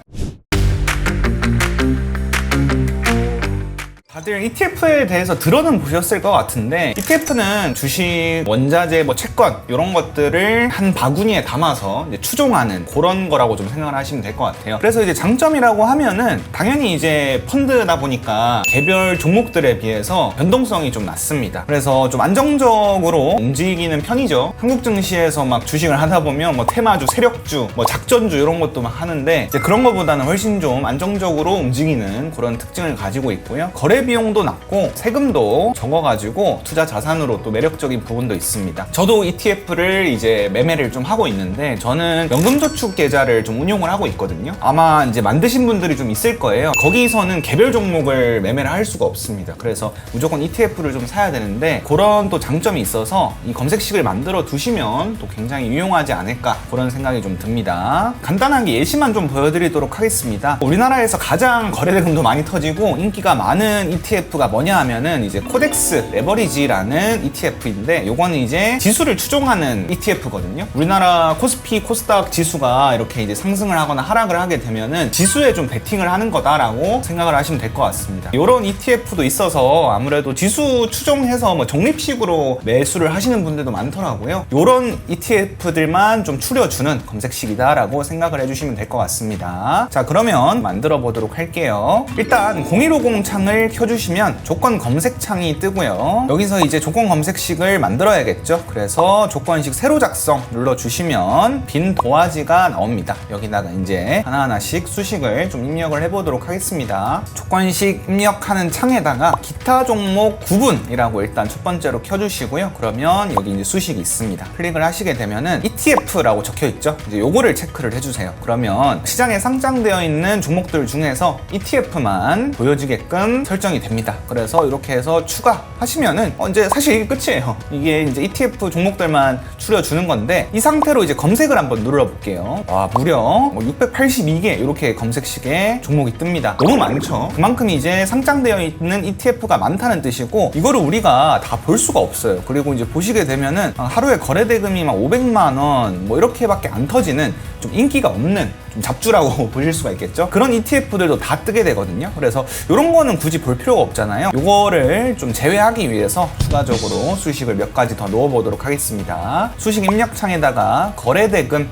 다들 ETF에 대해서 들어는 보셨을 것 같은데 ETF는 주식, 원자재, 채권 이런 것들을 한 바구니에 담아서 이제 추종하는 그런 거라고 좀 생각을 하시면 될 것 같아요. 그래서 이제 장점이라고 하면은 당연히 이제 펀드다 보니까 개별 종목들에 비해서 변동성이 좀 낮습니다. 그래서 좀 안정적으로 움직이는 편이죠. 한국 증시에서 막 주식을 하다 보면 테마주, 세력주, 작전주 이런 것도 막 하는데 이제 그런 것보다는 훨씬 좀 안정적으로 움직이는 그런 특징을 가지고 있고요. 거래 비용도 낮고 세금도 적어가지고 투자 자산으로 또 매력적인 부분도 있습니다. 저도 ETF를 이제 매매를 좀 하고 있는데 저는 연금저축 계좌를 좀 운용을 하고 있거든요. 아마 이제 만드신 분들이 좀 있을 거예요. 거기서는 개별 종목을 매매를 할 수가 없습니다. 그래서 무조건 ETF를 좀 사야 되는데 그런 또 장점이 있어서 이 검색식을 만들어 두시면 또 굉장히 유용하지 않을까 그런 생각이 좀 듭니다. 간단하게 예시만 좀 보여드리도록 하겠습니다. 우리나라에서 가장 거래대금도 많이 터지고 인기가 많은 ETF가 뭐냐 하면은 이제 코덱스 레버리지라는 ETF인데 요거는 이제 지수를 추종하는 ETF거든요. 우리나라 코스피 코스닥 지수가 이렇게 이제 상승을 하거나 하락을 하게 되면은 지수에 좀 베팅을 하는 거다라고 생각을 하시면 될 것 같습니다. 이런 ETF도 있어서 아무래도 지수 추종해서 적립식으로 매수를 하시는 분들도 많더라고요. 이런 ETF들만 좀 추려주는 검색식이다라고 생각을 해주시면 될 것 같습니다. 자, 그러면 만들어 보도록 할게요. 일단 0150 창을 켜주시면 조건 검색 창이 뜨고요. 여기서 이제 조건 검색식을 만들어야겠죠. 그래서 조건식 새로 작성 눌러주시면 빈 도화지가 나옵니다. 여기다가 이제 하나하나씩 수식을 좀 입력을 해보도록 하겠습니다. 조건식 입력하는 창에다가 기타 종목 구분이라고 일단 첫 번째로 켜주시고요. 그러면 여기 이제 수식이 있습니다. 클릭을 하시게 되면은 ETF라고 적혀 있죠. 이제 요거를 체크를 해주세요. 그러면 시장에 상장되어 있는 종목들 중에서 ETF만 보여지게끔 설정이 됩니다. 그래서 이렇게 해서 추가하시면은 이제 사실 이게 끝이에요. 이게 이제 ETF 종목들만 추려주는 건데 이 상태로 이제 검색을 한번 눌러볼게요. 와, 무려 682개 이렇게 검색식에 종목이 뜹니다. 너무 많죠. 그만큼 이제 상장되어 있는 ETF가 많다는 뜻이고 이거를 우리가 다 볼 수가 없어요. 그리고 이제 보시게 되면은 하루에 거래대금이 막 500만 원 이렇게밖에 안 터지는 좀 인기가 없는 좀 잡주라고 보실 수가 있겠죠. 그런 ETF들도 다 뜨게 되거든요. 그래서 이런 거는 굳이 볼 필요가 없잖아요. 이거를 좀 제외하기 위해서 추가적으로 수식을 몇 가지 더 넣어보도록 하겠습니다. 수식 입력창에다가 거래대금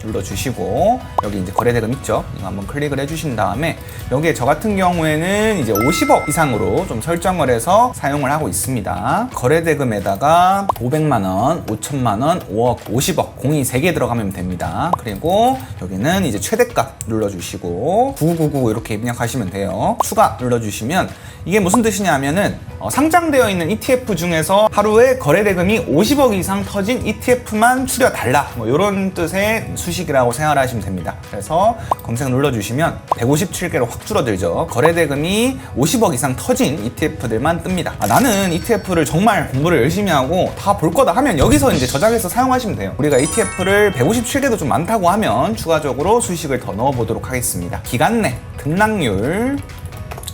눌러주시고 여기 이제 거래대금 있죠. 이거 한번 클릭을 해주신 다음에 여기에 저 같은 경우에는 이제 50억 이상으로 좀 설정을 해서 사용을 하고 있습니다. 거래대금에다가 500만원, 5천만원, 5억, 50억 공이 3개 들어가면 됩니다. 그리고 여기는 이제 최대값 눌러주시고 9999 이렇게 입력하시면 돼요. 추가 눌러주시면 이게 무슨 뜻이냐 하면은 상장되어 있는 ETF 중에서 하루에 거래대금이 50억 이상 터진 ETF만 추려달라 이런 뜻의 수식이라고 생각을 하시면 됩니다. 그래서 검색 눌러주시면 157개로 확 줄어들죠. 거래대금이 50억 이상 터진 ETF들만 뜹니다. 나는 ETF를 정말 공부를 열심히 하고 다 볼 거다 하면 여기서 이제 저장해서 사용하시면 돼요. 우리가 ETF를 157개도 좀 많다고 하면 추가적으로 수식을 더 넣어보도록 하겠습니다. 기간 내 등락률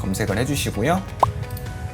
검색을 해주시고요.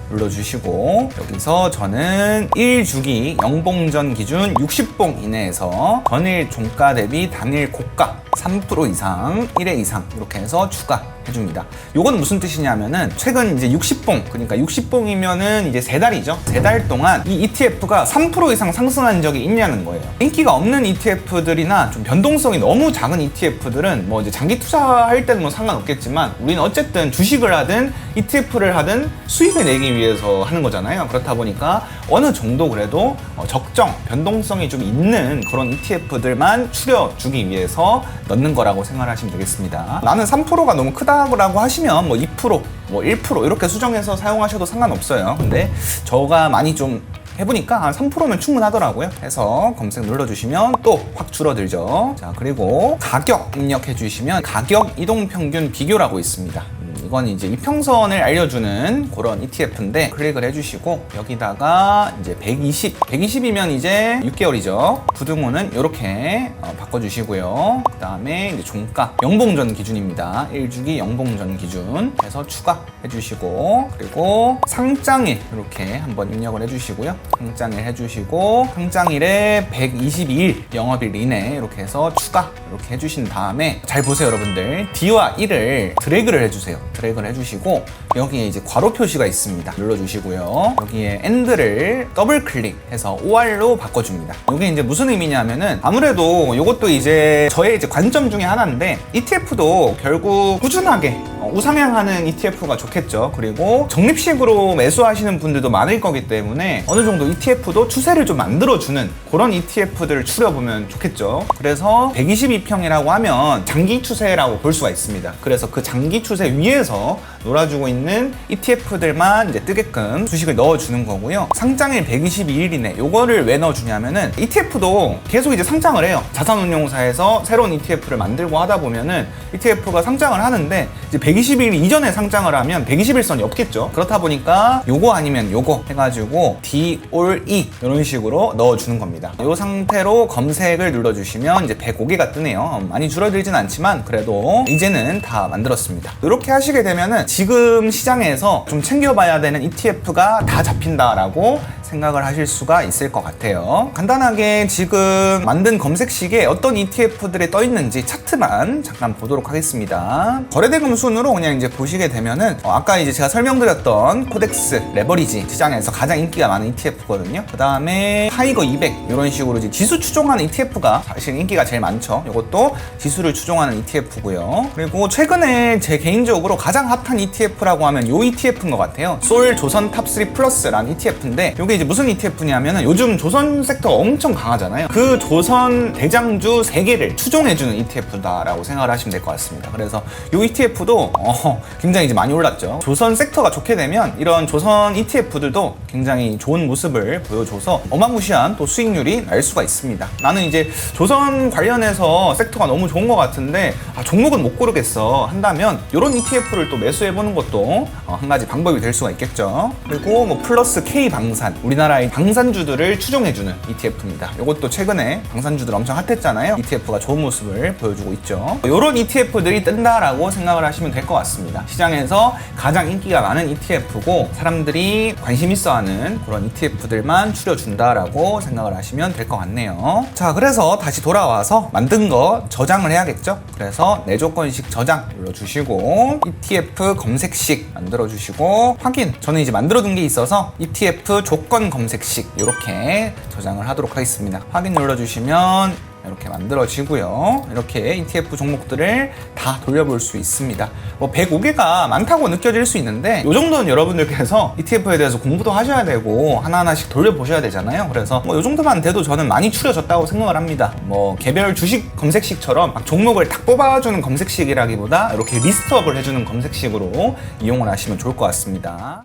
눌러주시고 여기서 저는 1주기 영봉전 기준 60봉 이내에서 전일 종가 대비 당일 고가 3% 이상, 1회 이상 이렇게 해서 추가해줍니다. 요건 무슨 뜻이냐면은 최근 이제 60봉, 그러니까 60봉이면은 이제 3달이죠. 3달 동안 이 ETF가 3% 이상 상승한 적이 있냐는 거예요. 인기가 없는 ETF들이나 좀 변동성이 너무 작은 ETF들은 이제 장기 투자할 때는 상관없겠지만 우리는 어쨌든 주식을 하든 ETF를 하든 수익을 내기 위해서 하는 거잖아요. 그렇다 보니까 어느 정도 그래도 적정, 변동성이 좀 있는 그런 ETF들만 추려주기 위해서 넣는 거라고 생각하시면 되겠습니다. 나는 3%가 너무 크다고 하시면 2%, 1% 이렇게 수정해서 사용하셔도 상관없어요. 근데 저가 많이 좀 해보니까 한 3%면 충분하더라고요. 해서 검색 눌러주시면 또 확 줄어들죠. 자, 그리고 가격 입력해 주시면 가격 이동평균 비교라고 있습니다. 이건 이제 이평선을 알려주는 그런 ETF인데 클릭을 해주시고 여기다가 이제 120이면 이제 6개월이죠. 부등호는 이렇게 바꿔주시고요. 그 다음에 이제 종가 영봉전 기준입니다. 1주기 영봉전 기준 해서 추가해주시고 그리고 상장일 이렇게 한번 입력을 해주시고요. 상장일 해주시고 상장일에 122일 영업일 이내 이렇게 해서 추가 이렇게 해주신 다음에 잘 보세요 여러분들. D와 1을 드래그를 해주세요. 드래그를 해주시고 여기에 이제 괄호 표시가 있습니다. 눌러주시고요. 여기에 AND를 더블 클릭해서 OR로 바꿔줍니다. 이게 이제 무슨 의미냐면은 아무래도 이것도 이제 저의 이제 관점 중에 하나인데 ETF도 결국 꾸준하게 우상향하는 ETF가 좋겠죠. 그리고 적립식으로 매수하시는 분들도 많을 거기 때문에 어느 정도 ETF도 추세를 좀 만들어주는 그런 ETF들을 추려보면 좋겠죠. 그래서 122평이라고 하면 장기 추세라고 볼 수가 있습니다. 그래서 그 장기 추세 위에서 놀아주고 있는 ETF들만 이제 뜨게끔 주식을 넣어주는 거고요. 상장일 122일 이내 요거를 왜 넣어주냐면은 ETF도 계속 이제 상장을 해요. 자산운용사에서 새로운 ETF를 만들고 하다 보면은 ETF가 상장을 하는데 이제 120일 이전에 상장을 하면 121선이 없겠죠. 그렇다 보니까 요거 아니면 요거 해가지고 D, All, E 이런 식으로 넣어주는 겁니다. 이 상태로 검색을 눌러주시면 이제 105개가 뜨네요. 많이 줄어들진 않지만 그래도 이제는 다 만들었습니다. 이렇게 하시게 되면은 지금 시장에서 좀 챙겨봐야 되는 ETF가 다 잡힌다라고 생각을 하실 수가 있을 것 같아요. 간단하게 지금 만든 검색식에 어떤 ETF들이 떠 있는지 차트만 잠깐 보도록 하겠습니다. 거래대금 순으로 그냥 이제 보시게 되면은 아까 이제 제가 설명드렸던 코덱스 레버리지 시장에서 가장 인기가 많은 ETF거든요. 그 다음에 타이거 200 이런 식으로 이제 지수 추종하는 ETF가 사실 인기가 제일 많죠. 이것도 지수를 추종하는 ETF고요. 그리고 최근에 제 개인적으로 가장 핫한 ETF라고 하면 이 ETF인 것 같아요. 솔 조선 탑3 플러스라는 ETF인데 이게 이제 무슨 ETF냐면은 요즘 조선 섹터가 엄청 강하잖아요. 그 조선 대장주 3개를 추종해주는 ETF다라고 생각을 하시면 될 것 같습니다. 그래서 이 ETF도 굉장히 이제 많이 올랐죠. 조선 섹터가 좋게 되면 이런 조선 ETF들도 굉장히 좋은 모습을 보여줘서 어마무시한 또 수익률이 날 수가 있습니다. 나는 이제 조선 관련해서 섹터가 너무 좋은 것 같은데 종목은 못 고르겠어 한다면 이런 ETF를 또 매수해보는 것도 한 가지 방법이 될 수가 있겠죠. 그리고 뭐 플러스 K방산 우리나라의 방산주들을 추종해주는 ETF입니다. 이것도 최근에 방산주들 엄청 핫했잖아요. ETF가 좋은 모습을 보여주고 있죠. 이런 ETF들이 뜬다라고 생각을 하시면 될 것 같습니다. 시장에서 가장 인기가 많은 ETF고 사람들이 관심 있어하는 그런 ETF들만 추려준다라고 생각을 하시면 될 것 같네요. 자, 그래서 다시 돌아와서 만든 거 저장을 해야겠죠. 그래서 내조건식 저장 눌러주시고 ETF 검색식 만들어주시고 확인. 저는 이제 만들어둔 게 있어서 ETF 조건 검색식 이렇게 저장을 하도록 하겠습니다. 확인 눌러주시면 이렇게 만들어지고요. 이렇게 ETF 종목들을 다 돌려볼 수 있습니다. 뭐 105개가 많다고 느껴질 수 있는데 이 정도는 여러분들께서 ETF에 대해서 공부도 하셔야 되고 하나하나씩 돌려보셔야 되잖아요. 그래서 뭐 이 정도만 돼도 저는 많이 추려졌다고 생각을 합니다. 뭐 개별 주식 검색식처럼 막 종목을 딱 뽑아주는 검색식이라기보다 이렇게 리스트업을 해주는 검색식으로 이용을 하시면 좋을 것 같습니다.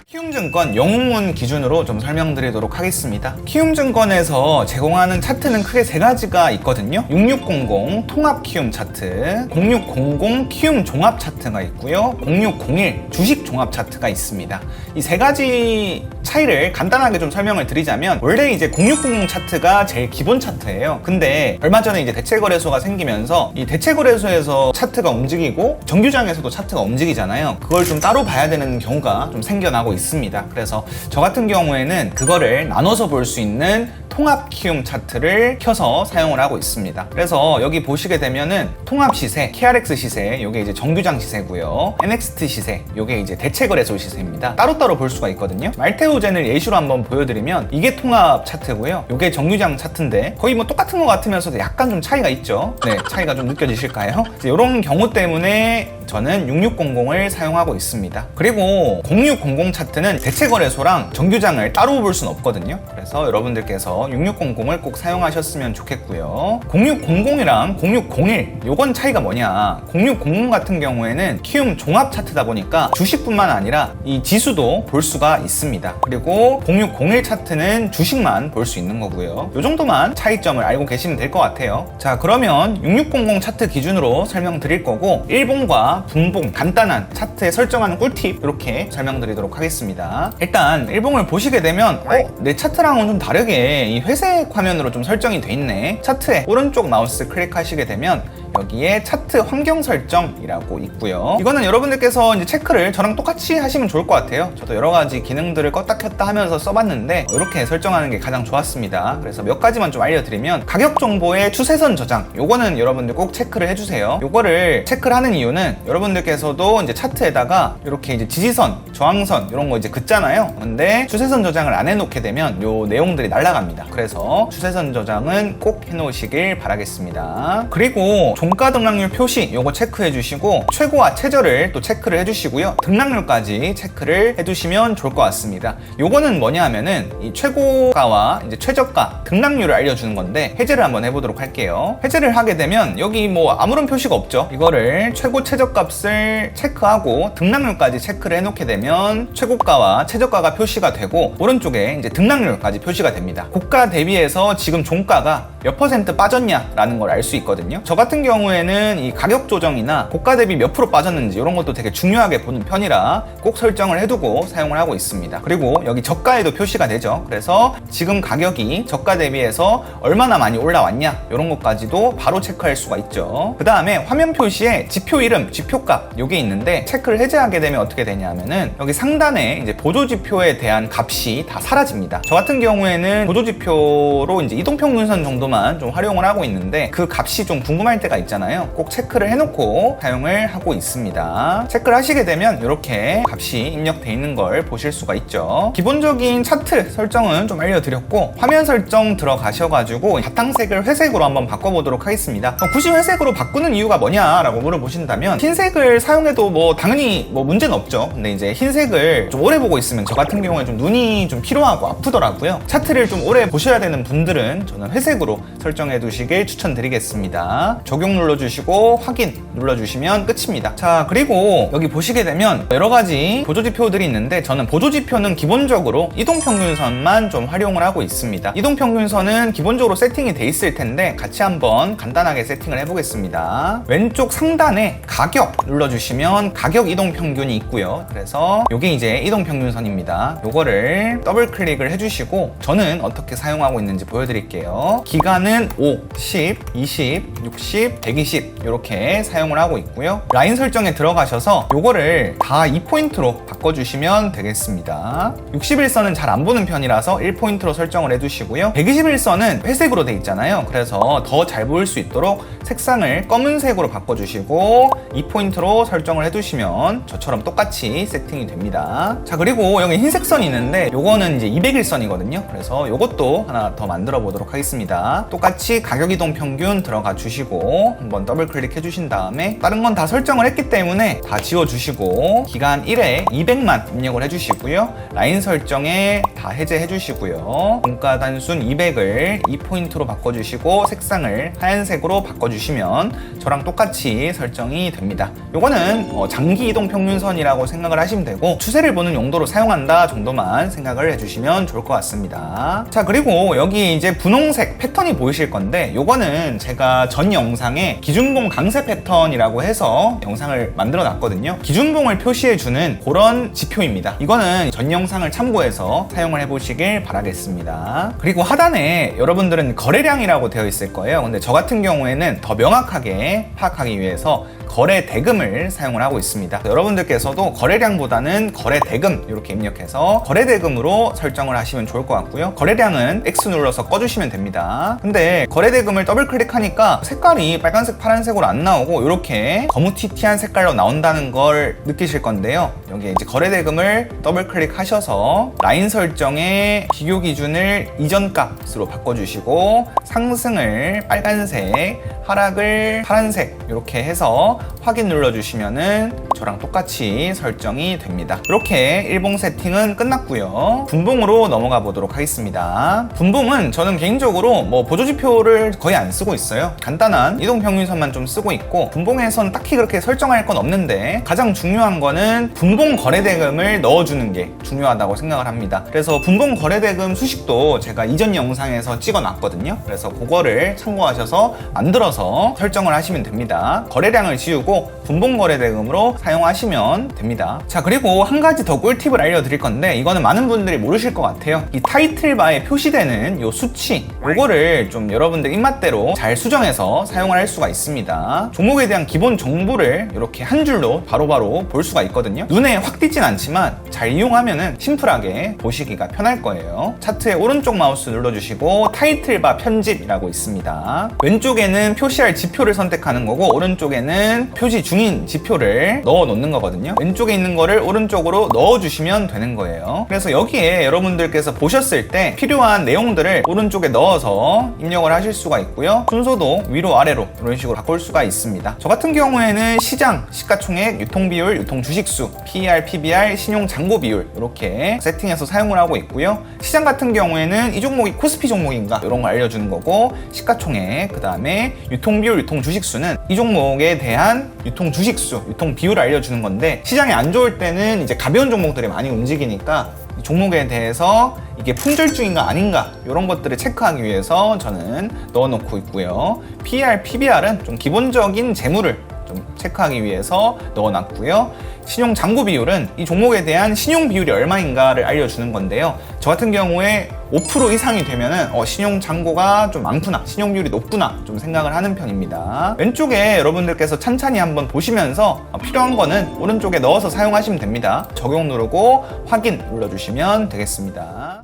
키움증권 영웅문 기준으로 좀 설명드리도록 하겠습니다. 키움증권에서 제공하는 차트는 크게 3가지가 있거든요. 6600 통합 키움 차트, 0600 키움 종합 차트가 있고요. 0601 주식 종합 차트가 있습니다. 이 3가지 차이를 간단하게 좀 설명을 드리자면 원래 이제 0600 차트가 제일 기본 차트예요. 근데 얼마 전에 이제 대체거래소가 생기면서 이 대체거래소에서 차트가 움직이고 정규장에서도 차트가 움직이잖아요. 그걸 좀 따로 봐야 되는 경우가 좀 생겨나고 있습니다. 그래서 저 같은 경우에는 그거를 나눠서 볼 수 있는 통합 키움 차트를 켜서 사용을 하고 있습니다. 그래서 여기 보시게 되면은 통합 시세, KRX 시세, 요게 이제 정규장 시세고요. NXT 시세, 요게 이제 대체거래소 시세입니다. 따로따로 볼 수가 있거든요. 말테오젠을 예시로 한번 보여드리면 이게 통합 차트고요. 요게 정규장 차트인데 거의 뭐 똑같은 것 같으면서도 약간 좀 차이가 있죠. 네, 차이가 좀 느껴지실까요? 이런 경우 때문에 저는 6600을 사용하고 있습니다. 그리고 0600 차트는 대체거래소랑 정규장을 따로 볼 수는 없거든요. 그래서 여러분들께서 6600을 꼭 사용하셨으면 좋겠고요. 0600이랑 0601 요건 차이가 뭐냐, 0600 같은 경우에는 키움 종합 차트다 보니까 주식뿐만 아니라 이 지수도 볼 수가 있습니다. 그리고 0601 차트는 주식만 볼 수 있는 거고요. 요 정도만 차이점을 알고 계시면 될 것 같아요. 자, 그러면 6600 차트 기준으로 설명드릴 거고 일봉과 분봉 간단한 차트에 설정하는 꿀팁 이렇게 설명드리도록 하겠습니다. 일단 일봉을 보시게 되면 내 차트랑은 좀 다르게 이 회색 화면으로 좀 설정이 돼 있네. 차트에 오른쪽 마우스 클릭하시게 되면 여기에 차트 환경 설정이라고 있고요. 이거는 여러분들께서 이제 체크를 저랑 똑같이 하시면 좋을 것 같아요. 저도 여러 가지 기능들을 껐다 켰다 하면서 써봤는데 이렇게 설정하는 게 가장 좋았습니다. 그래서 몇 가지만 좀 알려드리면 가격 정보의 추세선 저장, 요거는 여러분들 꼭 체크를 해주세요. 요거를 체크를 하는 이유는 여러분들께서도 이제 차트에다가 이렇게 이제 지지선, 저항선 이런 거 이제 긋잖아요. 근데 추세선 저장을 안 해놓게 되면 요 내용들이 날아갑니다. 그래서 추세선 저장은 꼭 해놓으시길 바라겠습니다. 그리고 종가 등락률 표시 요거 체크해 주시고 최고와 최저를 또 체크를 해주시고요. 등락률까지 체크를 해두시면 좋을 것 같습니다. 요거는 뭐냐 하면은 이 최고가와 이제 최저가 등락률을 알려주는 건데 해제를 한번 해보도록 할게요. 해제를 하게 되면 여기 뭐 아무런 표시가 없죠. 이거를 최고 최저값을 체크하고 등락률까지 체크를 해놓게 되면 최고가와 최저가가 표시가 되고 오른쪽에 이제 등락률까지 표시가 됩니다. 고가 대비해서 지금 종가가 몇 % 빠졌냐라는 걸 알 수 있거든요. 저 같은 경우에는 이 가격 조정이나 고가 대비 몇 프로 빠졌는지 이런 것도 되게 중요하게 보는 편이라 꼭 설정을 해두고 사용을 하고 있습니다. 그리고 여기 저가에도 표시가 되죠. 그래서 지금 가격이 저가 대비해서 얼마나 많이 올라왔냐 이런 것까지도 바로 체크할 수가 있죠. 그 다음에 화면 표시에 지표 이름, 지표값 요게 있는데 체크를 해제하게 되면 어떻게 되냐면은 여기 상단에 이제 보조지표에 대한 값이 다 사라집니다. 저 같은 경우에는 보조지표로 이제 이동평균선 정도만 좀 활용을 하고 있는데 그 값이 좀 궁금할 때가 있잖아요. 꼭 체크를 해놓고 사용을 하고 있습니다. 체크를 하시게 되면 이렇게 값이 입력되어 있는 걸 보실 수가 있죠. 기본적인 차트 설정은 좀 알려드렸고 화면 설정 들어가셔가지고 바탕색을 회색으로 한번 바꿔보도록 하겠습니다. 굳이 회색으로 바꾸는 이유가 뭐냐라고 물어보신다면 흰색을 사용해도 뭐 당연히 뭐 문제는 없죠. 근데 이제 흰색을 좀 오래 보고 있으면 저 같은 경우에 좀 눈이 좀 피로하고 아프더라고요. 차트를 좀 오래 보셔야 되는 분들은 저는 회색으로 설정해 두시길 추천드리겠습니다. 적용 눌러주시고 확인 눌러주시면 끝입니다. 자, 그리고 여기 보시게 되면 여러 가지 보조지표들이 있는데 저는 보조지표는 기본적으로 이동평균선만 좀 활용을 하고 있습니다. 이동평균선은 기본적으로 세팅이 돼 있을 텐데 같이 한번 간단하게 세팅을 해보겠습니다. 왼쪽 상단에 가격 눌러주시면 가격 이동평균이 있고요. 그래서 이게 이제 이동평균선입니다. 요거를 더블 클릭을 해주시고 저는 어떻게 사용하고 있는지 보여드릴게요. 기간은 5, 10, 20, 60, 120 이렇게 사용을 하고 있고요. 라인 설정에 들어가셔서 요거를 다 2포인트로 바꿔주시면 되겠습니다. 61선은 잘 안 보는 편이라서 1포인트로 설정을 해두시고요. 121선은 회색으로 돼 있잖아요. 그래서 더 잘 보일 수 있도록 색상을 검은색으로 바꿔주시고 2포인트로 설정을 해두시면 저처럼 똑같이 세팅이 됩니다. 자, 그리고 여기 흰색 선이 있는데 요거는 이제 201선이거든요. 그래서 요것도 하나 더 만들어 보도록 하겠습니다. 똑같이 가격 이동 평균 들어가 주시고 한번 더블 클릭해 주신 다음에 다른 건 다 설정을 했기 때문에 다 지워 주시고 기간 1에 200만 입력을 해 주시고요. 라인 설정에 다 해제해 주시고요. 종가 단순 200을 2포인트로 바꿔주시고 색상을 하얀색으로 바꿔주시면 저랑 똑같이 설정이 됩니다. 요거는 장기 이동 평균선이라고 생각을 하시면 되고 추세를 보는 용도로 사용한다 정도만 생각을 해주시면 좋을 것 같습니다. 자, 그리고 여기 이제 분홍색 패턴이 보이실 건데 요거는 제가 전 영상에 기준봉 강세 패턴이라고 해서 영상을 만들어 놨거든요. 기준봉을 표시해주는 그런 지표입니다. 이거는 전 영상을 참고해서 사용을 해보시길 바라겠습니다. 그리고 하단에 여러분들은 거래량이라고 되어 있을 거예요. 근데 저 같은 경우에는 더 명확하게 파악하기 위해서 거래 대금을 사용을 하고 있습니다. 여러분들께서도 거래량보다는 거래 대금 이렇게 입력해서 거래 대금으로 설정을 하시면 좋을 것 같고요. 거래량은 X 눌러서 꺼주시면 됩니다. 근데 거래 대금을 더블 클릭하니까 색깔이 빨간색, 파란색으로 안 나오고 이렇게 거무튀튀한 색깔로 나온다는 걸 느끼실 건데요. 여기 이제 거래 대금을 더블 클릭하셔서 라인 설정에 비교 기준을 이전 값으로 바꿔주시고 상승을 빨간색, 하락을 파란색 이렇게 해서 확인 눌러주시면은 저랑 똑같이 설정이 됩니다. 이렇게 일봉 세팅은 끝났고요. 분봉으로 넘어가 보도록 하겠습니다. 분봉은 저는 개인적으로 뭐 보조지표를 거의 안 쓰고 있어요. 간단한 이동평균선만 좀 쓰고 있고 분봉에선 딱히 그렇게 설정할 건 없는데 가장 중요한 거는 분봉 거래대금을 넣어주는 게 중요하다고 생각을 합니다. 그래서 분봉 거래대금 수식도 제가 이전 영상에서 찍어놨거든요. 그래서 그거를 참고하셔서 만들어서 설정을 하시면 됩니다. 거래량을 지우고 분봉 거래대금으로 사용하시면 됩니다. 자, 그리고 한 가지 더 꿀팁을 알려드릴 건데 이거는 많은 분들이 모르실 것 같아요. 이 타이틀바에 표시되는 요 수치, 요거를 좀 여러분들 입맛대로 잘 수정해서 사용을 할 수가 있습니다. 종목에 대한 기본 정보를 이렇게 한 줄로 바로바로 볼 수가 있거든요. 눈에 확 띄진 않지만 잘 이용하면은 심플하게 보시기가 편할 거예요. 차트의 오른쪽 마우스 눌러주시고 타이틀바 편집이라고 있습니다. 왼쪽에는 표시할 지표를 선택하는 거고 오른쪽에는 표시 중인 지표를 넣어 놓는 거거든요. 왼쪽에 있는 거를 오른쪽으로 넣어주시면 되는 거예요. 그래서 여기에 여러분들께서 보셨을 때 필요한 내용들을 오른쪽에 넣어서 입력을 하실 수가 있고요. 순서도 위로 아래로 이런 식으로 바꿀 수가 있습니다. 저 같은 경우에는 시장, 시가총액, 유통비율, 유통주식수, PER, PBR, 신용잔고 비율 이렇게 세팅해서 사용을 하고 있고요. 시장 같은 경우에는 이 종목이 코스피 종목인가 이런 걸 알려주는 거고, 시가총액, 그 다음에 유통비율, 유통주식수는 이 종목에 대한 유통주식수, 유통비율을 알려주는 건데, 시장이 안 좋을 때는 이제 가벼운 종목들이 많이 움직이니까 종목에 대해서 이게 품절중인가 아닌가 이런 것들을 체크하기 위해서 저는 넣어놓고 있고요. PER, PBR은 좀 기본적인 재물을 좀 체크하기 위해서 넣어놨고요. 신용잔고 비율은 이 종목에 대한 신용 비율이 얼마인가를 알려주는 건데요. 저 같은 경우에 5% 이상이 되면은 신용잔고가 좀 많구나, 신용 비율이 높구나 좀 생각을 하는 편입니다. 왼쪽에 여러분들께서 찬찬히 한번 보시면서 필요한 거는 오른쪽에 넣어서 사용하시면 됩니다. 적용 누르고 확인 눌러주시면 되겠습니다.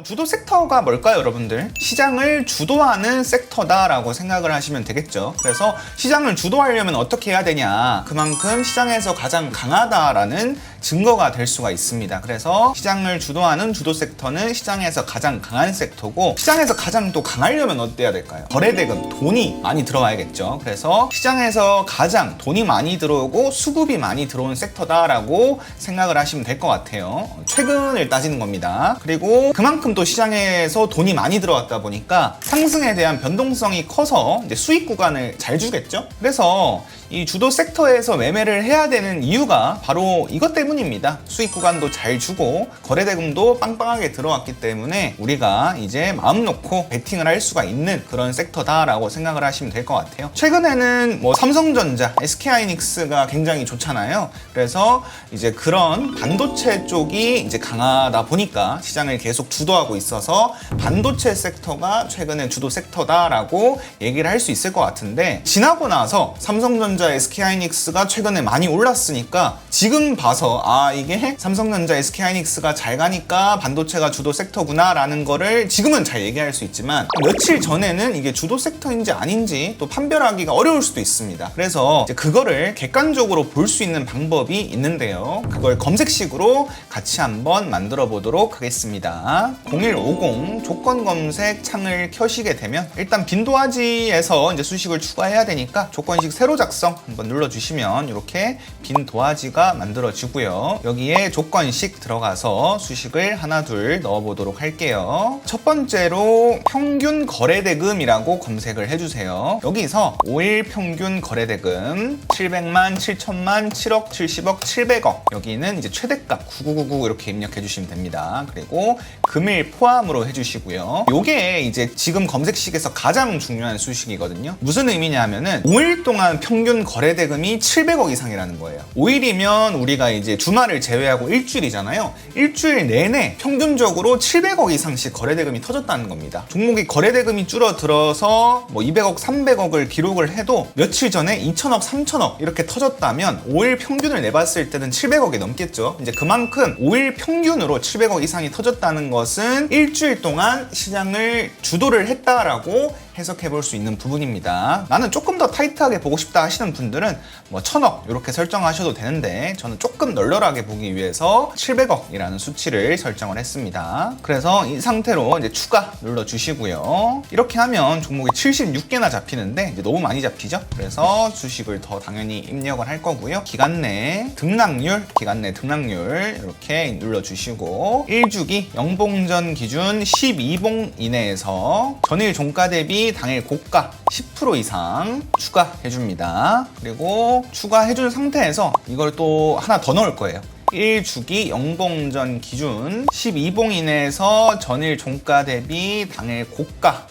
주도 섹터가 뭘까요, 여러분들? 시장을 주도하는 섹터다라고 생각을 하시면 되겠죠. 그래서 시장을 주도하려면 어떻게 해야 되냐, 그만큼 시장에서 가장 강하다라는 증거가 될 수가 있습니다. 그래서 시장을 주도하는 주도 섹터는 시장에서 가장 강한 섹터고, 시장에서 가장 또 강하려면 어때야 될까요? 거래대금, 돈이 많이 들어와야겠죠. 그래서 시장에서 가장 돈이 많이 들어오고 수급이 많이 들어온 섹터다라고 생각을 하시면 될 것 같아요. 최근을 따지는 겁니다. 그리고 그만큼 또 시장에서 돈이 많이 들어왔다 보니까 상승에 대한 변동성이 커서 이제 수익 구간을 잘 주겠죠. 그래서 이 주도 섹터에서 매매를 해야 되는 이유가 바로 이것 때문입니다. 수익 구간도 잘 주고 거래대금도 빵빵하게 들어왔기 때문에 우리가 이제 마음 놓고 베팅을 할 수가 있는 그런 섹터다라고 생각을 하시면 될 것 같아요. 최근에는 뭐 삼성전자, SK하이닉스가 굉장히 좋잖아요. 그래서 이제 그런 반도체 쪽이 이제 강하다 보니까 시장을 계속 주도하고 있어서 반도체 섹터가 최근에 주도 섹터다라고 얘기를 할 수 있을 것 같은데, 지나고 나서 삼성전자, SK하이닉스가 최근에 많이 올랐으니까 지금 봐서 이게 삼성전자, SK하이닉스가 잘 가니까 반도체가 주도 섹터구나 라는 거를 지금은 잘 얘기할 수 있지만, 며칠 전에는 이게 주도 섹터인지 아닌지 또 판별하기가 어려울 수도 있습니다. 그래서 이제 그거를 객관적으로 볼 수 있는 방법이 있는데요. 그걸 검색식으로 같이 한번 만들어 보도록 하겠습니다. 0150 조건 검색 창을 켜시게 되면 일단 빈도화지에서 이제 수식을 추가해야 되니까 조건식 새로 작성 한번 눌러주시면 이렇게 빈 도화지가 만들어지고요. 여기에 조건식 들어가서 수식을 하나 둘 넣어보도록 할게요. 첫 번째로 평균 거래대금이라고 검색을 해주세요. 여기서 5일 평균 거래대금 700만, 7천만, 7억, 70억, 700억, 여기는 이제 최대값 9999 이렇게 입력해 주시면 됩니다. 그리고 금일 포함으로 해주시고요. 요게 이제 지금 검색식에서 가장 중요한 수식이거든요. 무슨 의미냐 하면은 5일 동안 평균 거래대금이 700억 이상이라는 거예요. 5일이면 우리가 이제 주말을 제외하고 일주일이잖아요. 일주일 내내 평균적으로 700억 이상씩 거래대금이 터졌다는 겁니다. 종목이 거래대금이 줄어들어서 뭐 200억, 300억을 기록을 해도 며칠 전에 2천억, 3천억 이렇게 터졌다면 5일 평균을 내봤을 때는 700억이 넘겠죠. 이제 그만큼 5일 평균으로 700억 이상이 터졌다는 것은 일주일 동안 시장을 주도를 했다라고 해석해 볼 수 있는 부분입니다. 나는 조금 더 타이트하게 보고 싶다 하시는 분들은 뭐 1000억 이렇게 설정하셔도 되는데, 저는 조금 널널하게 보기 위해서 700억이라는 수치를 설정을 했습니다. 그래서 이 상태로 이제 추가 눌러 주시고요. 이렇게 하면 종목이 76개나 잡히는데 이제 너무 많이 잡히죠. 그래서 주식을 더 당연히 입력을 할 거고요. 기간 내 등락률, 기간 내 등락률 이렇게 눌러 주시고, 1주기 영봉전 기준 12봉 이내에서 전일 종가 대비 당일 고가 10% 이상 추가해줍니다. 그리고 추가해준 상태에서 이걸 또 하나 더 넣을 거예요. 1주기 영봉전 기준 12봉 이내에서 전일 종가 대비 당일 고가